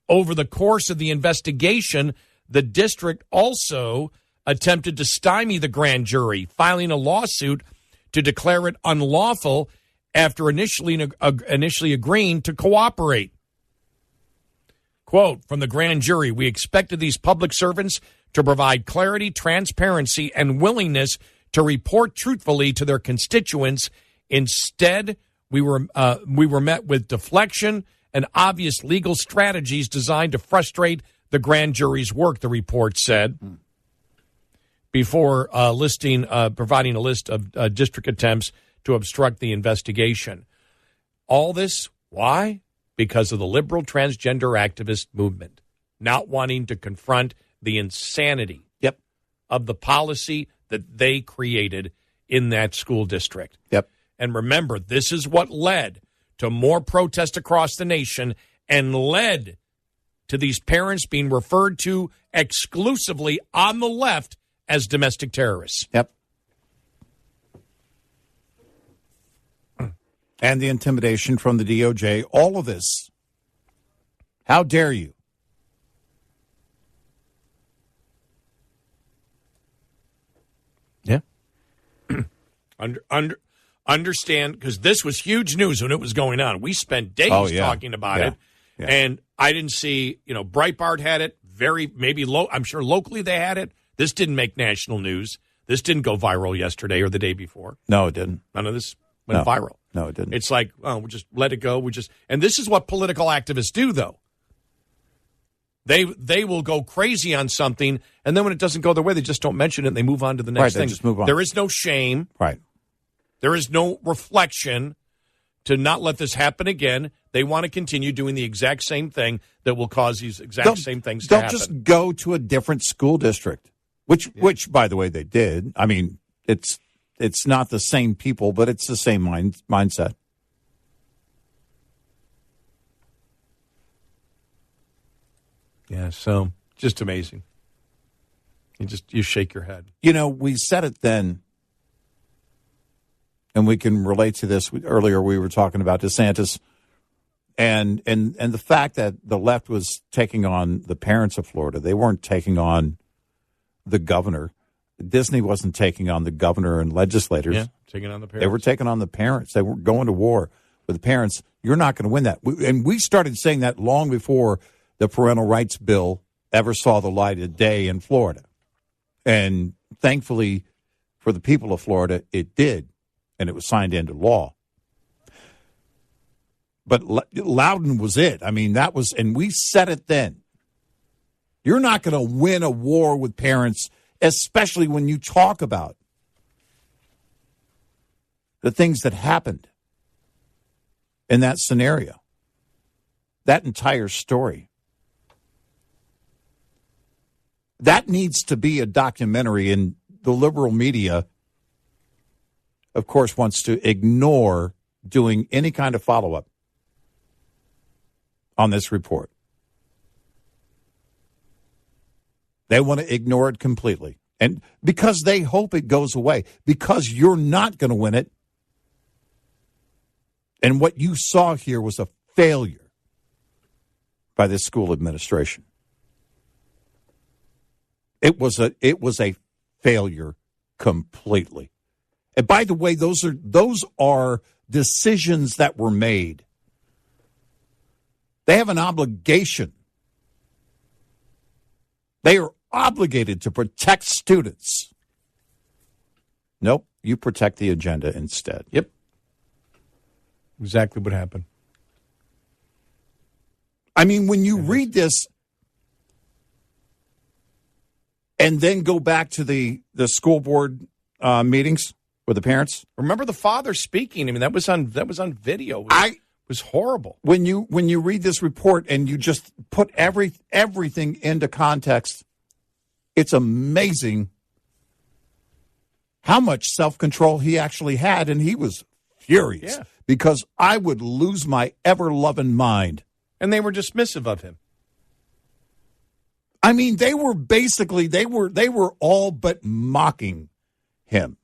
Over the course of the investigation, the district also attempted to stymie the grand jury, filing a lawsuit to declare it unlawful after initially agreeing to cooperate. Quote from the grand jury, "We expected these public servants to provide clarity, transparency, and willingness to report truthfully to their constituents. Instead, we were met with deflection and obvious legal strategies designed to frustrate the grand jury's work," the report said, before providing a list of district attempts to obstruct the investigation. All this, why? Because of the liberal transgender activist movement, not wanting to confront the insanity of the policy that they created in that school district. And remember, this is what led to more protests across the nation and led to these parents being referred to exclusively on the left as domestic terrorists. And the intimidation from the DOJ, all of this. How dare you? Understand, because this was huge news when it was going on. We spent days talking about it, and I didn't see, Breitbart had it, I'm sure locally they had it. This didn't make national news. This didn't go viral yesterday or the day before. No, it didn't. None of this went viral. No, it didn't. It's like, we'll just let it go. And this is what political activists do, though. They will go crazy on something, and then when it doesn't go their way, they just don't mention it, and they move on to the next thing. They just move on. There is no shame. Right. There is no reflection to not let this happen again. They want to continue doing the exact same thing that will cause these same things to happen. They'll just go to a different school district, which, by the way, they did. I mean, it's not the same people, but it's the same mindset. Yeah, so just amazing. You shake your head. We said it then, and we can relate to this. Earlier we were talking about DeSantis and the fact that the left was taking on the parents of Florida. They weren't taking on the governor. Disney wasn't taking on the governor and legislators. Yeah, taking on the parents. They were taking on the parents. They were going to war with the parents. You're not going to win that. And we started saying that long before the parental rights bill ever saw the light of day in Florida. And thankfully for the people of Florida, it did. And it was signed into law. But Loudon was it. I mean, that was, and we said it then. You're not going to win a war with parents, especially when you talk about the things that happened in that scenario, that entire story. That needs to be a documentary, and the liberal media, of course, wants to ignore doing any kind of follow-up on this report. They want to ignore it completely. And because they hope it goes away, because you're not going to win it. And what you saw here was a failure by this school administration. It was a failure completely. And by the way, those are decisions that were made. They have an obligation. They are obligated to protect students. Nope, you protect the agenda instead. Yep. Exactly what happened. I mean, when you read this and then go back to the school board meetings with the parents. Remember the father speaking. I mean, that was on video. It was horrible. When you read this report and you just put everything into context, it's amazing how much self-control he actually had, and he was furious because I would lose my ever-loving mind. And they were dismissive of him. I mean, they were all but mocking him.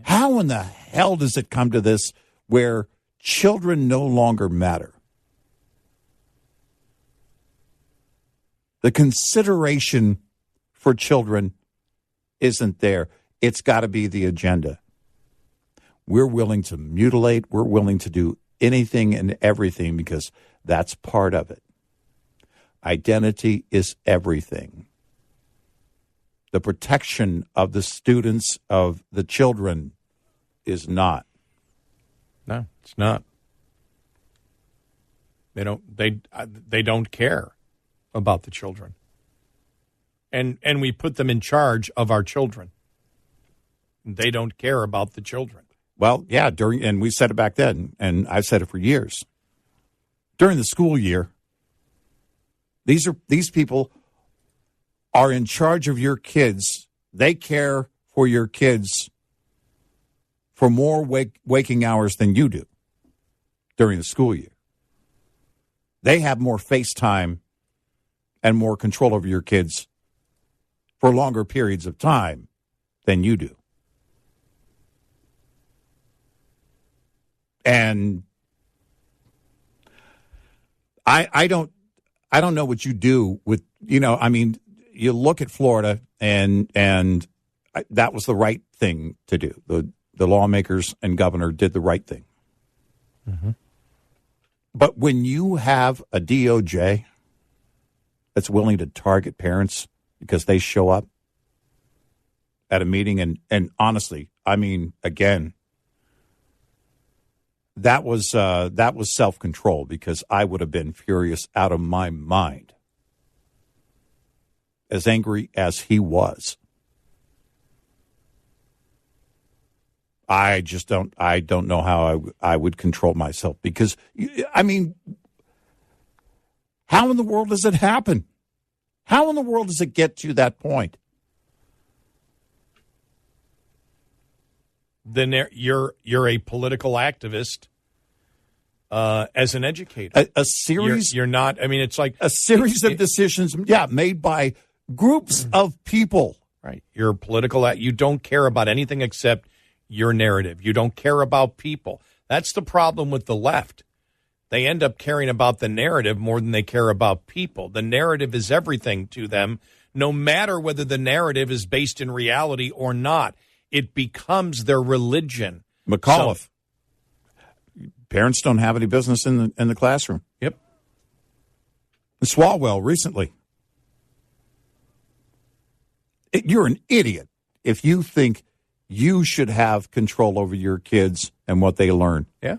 How in the hell does it come to this where children no longer matter? The consideration for children isn't there. It's got to be the agenda. We're willing to mutilate. We're willing to do anything and everything because that's part of it. Identity is everything. The protection of the students, of the children, is not. No, it's not. They don't care about the children. And we put them in charge of our children. They don't care about the children. Well, yeah, and we said it back then, and I've said it for years. During the school year, these people are in charge of your kids. They care for your kids for more waking hours than you do during the school year. They have more face time and more control over your kids for longer periods of time than you do. And I don't know what you do with, I mean, you look at Florida and that was the right thing to do. The lawmakers and governor did the right thing. Mm-hmm. But when you have a DOJ that's willing to target parents because they show up at a meeting, and honestly, I mean, again, that was self-control, because I would have been furious out of my mind, as angry as he was. I don't know how I would control myself, because, I mean, how in the world does it happen? How in the world does it get to that point? Then you're a political activist as an educator. A series. You're not. I mean, it's like a series of decisions, made by groups of people. Right. You're a political. You don't care about anything except your narrative. You don't care about people. That's the problem with the left. They end up caring about the narrative more than they care about people. The narrative is everything to them, no matter whether the narrative is based in reality or not. It becomes their religion. McAuliffe. Parents don't have any business in the classroom. Yep. Swalwell recently. You're an idiot if you think you should have control over your kids and what they learn. Yeah.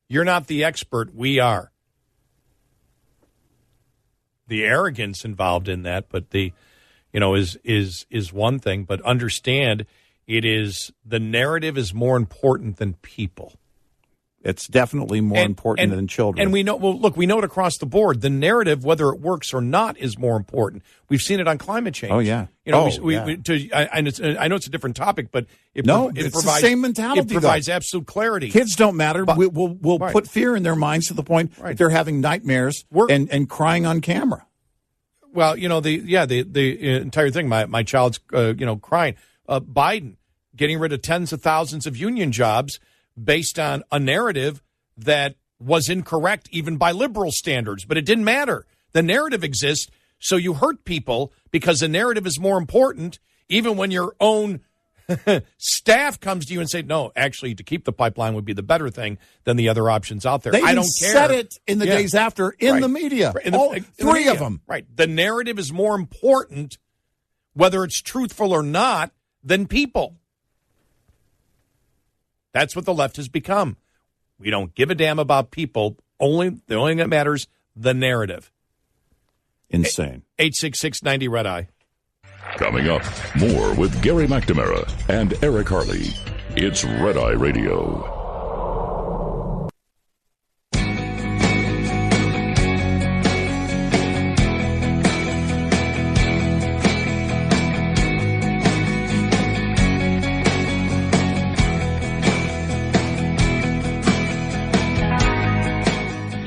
You're not the expert. We are. The arrogance involved in that, but is one thing. But understand, the narrative is more important than people. It's definitely more important than children. And we know, we know it across the board. The narrative, whether it works or not, is more important. We've seen it on climate change. Oh, yeah. I know it's a different topic, but it provides the same mentality. It provides absolute clarity. Kids don't matter. We'll put fear in their minds to the point that they're having nightmares and crying on camera. Well, the entire thing. My child's crying. Biden getting rid of tens of thousands of union jobs based on a narrative that was incorrect even by liberal standards, but it didn't matter. The narrative exists, so you hurt people because the narrative is more important, even when your own staff comes to you and say, no, actually, to keep the pipeline would be the better thing than the other options out there. I don't care. Said it in the days after in the media. Three of them. Right. The narrative is more important, whether it's truthful or not, than people. That's what the left has become. We don't give a damn about people. The only thing that matters, the narrative. Insane. 866-90-RED-EYE. Coming up, more with Gary McNamara and Eric Harley. It's Red Eye Radio.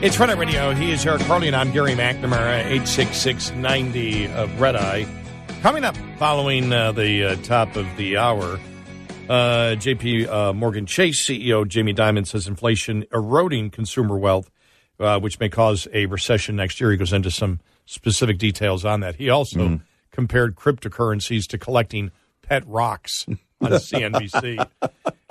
It's Red Eye Radio. He is Eric Harley, and I'm Gary McNamara, 866-90 of Red Eye. Coming up following the top of the hour, JP Morgan Chase CEO Jamie Dimon says inflation eroding consumer wealth, which may cause a recession next year. He goes into some specific details on that. He also compared cryptocurrencies to collecting pet rocks on CNBC.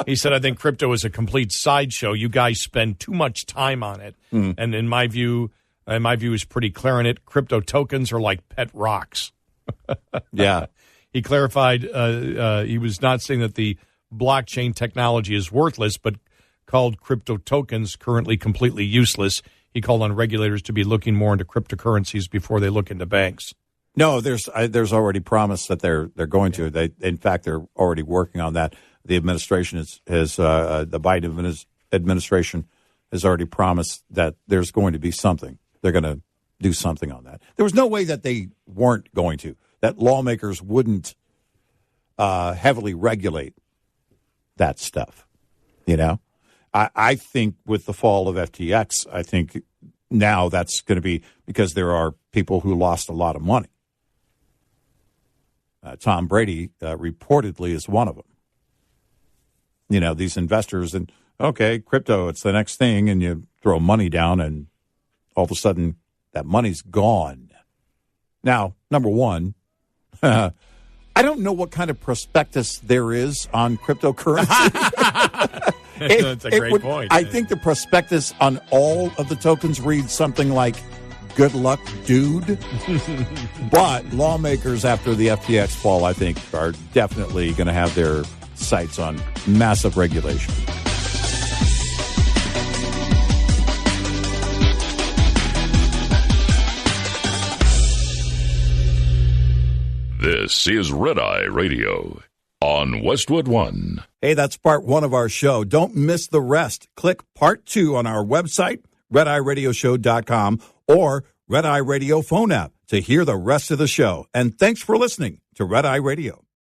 He said, I think crypto is a complete sideshow. You guys spend too much time on it. And in my view is pretty clear on it. Crypto tokens are like pet rocks. Yeah. He clarified he was not saying that the blockchain technology is worthless, but called crypto tokens currently completely useless. He called on regulators to be looking more into cryptocurrencies before they look into banks. No, there's already promise that they're going to. In fact, they're already working on that. The administration the Biden administration has already promised that there's going to be something. They're going to do something on that. There was no way that they weren't going to, that lawmakers wouldn't heavily regulate that stuff. I think with the fall of FTX, I think now that's going to be because there are people who lost a lot of money. Tom Brady reportedly is one of them. These investors and, okay, crypto, it's the next thing, and you throw money down, and all of a sudden that money's gone. Now, number one, I don't know what kind of prospectus there is on cryptocurrency. That's a great point. I think the prospectus on all of the tokens reads something like, good luck, dude. But lawmakers after the FTX fall, I think, are definitely going to have their sights on massive regulation. This is Red Eye Radio on Westwood One. Hey, that's part one of our show. Don't miss the rest. Click part two on our website, redeyeradioshow.com, or Red Eye Radio phone app to hear the rest of the show. And thanks for listening to Red Eye Radio.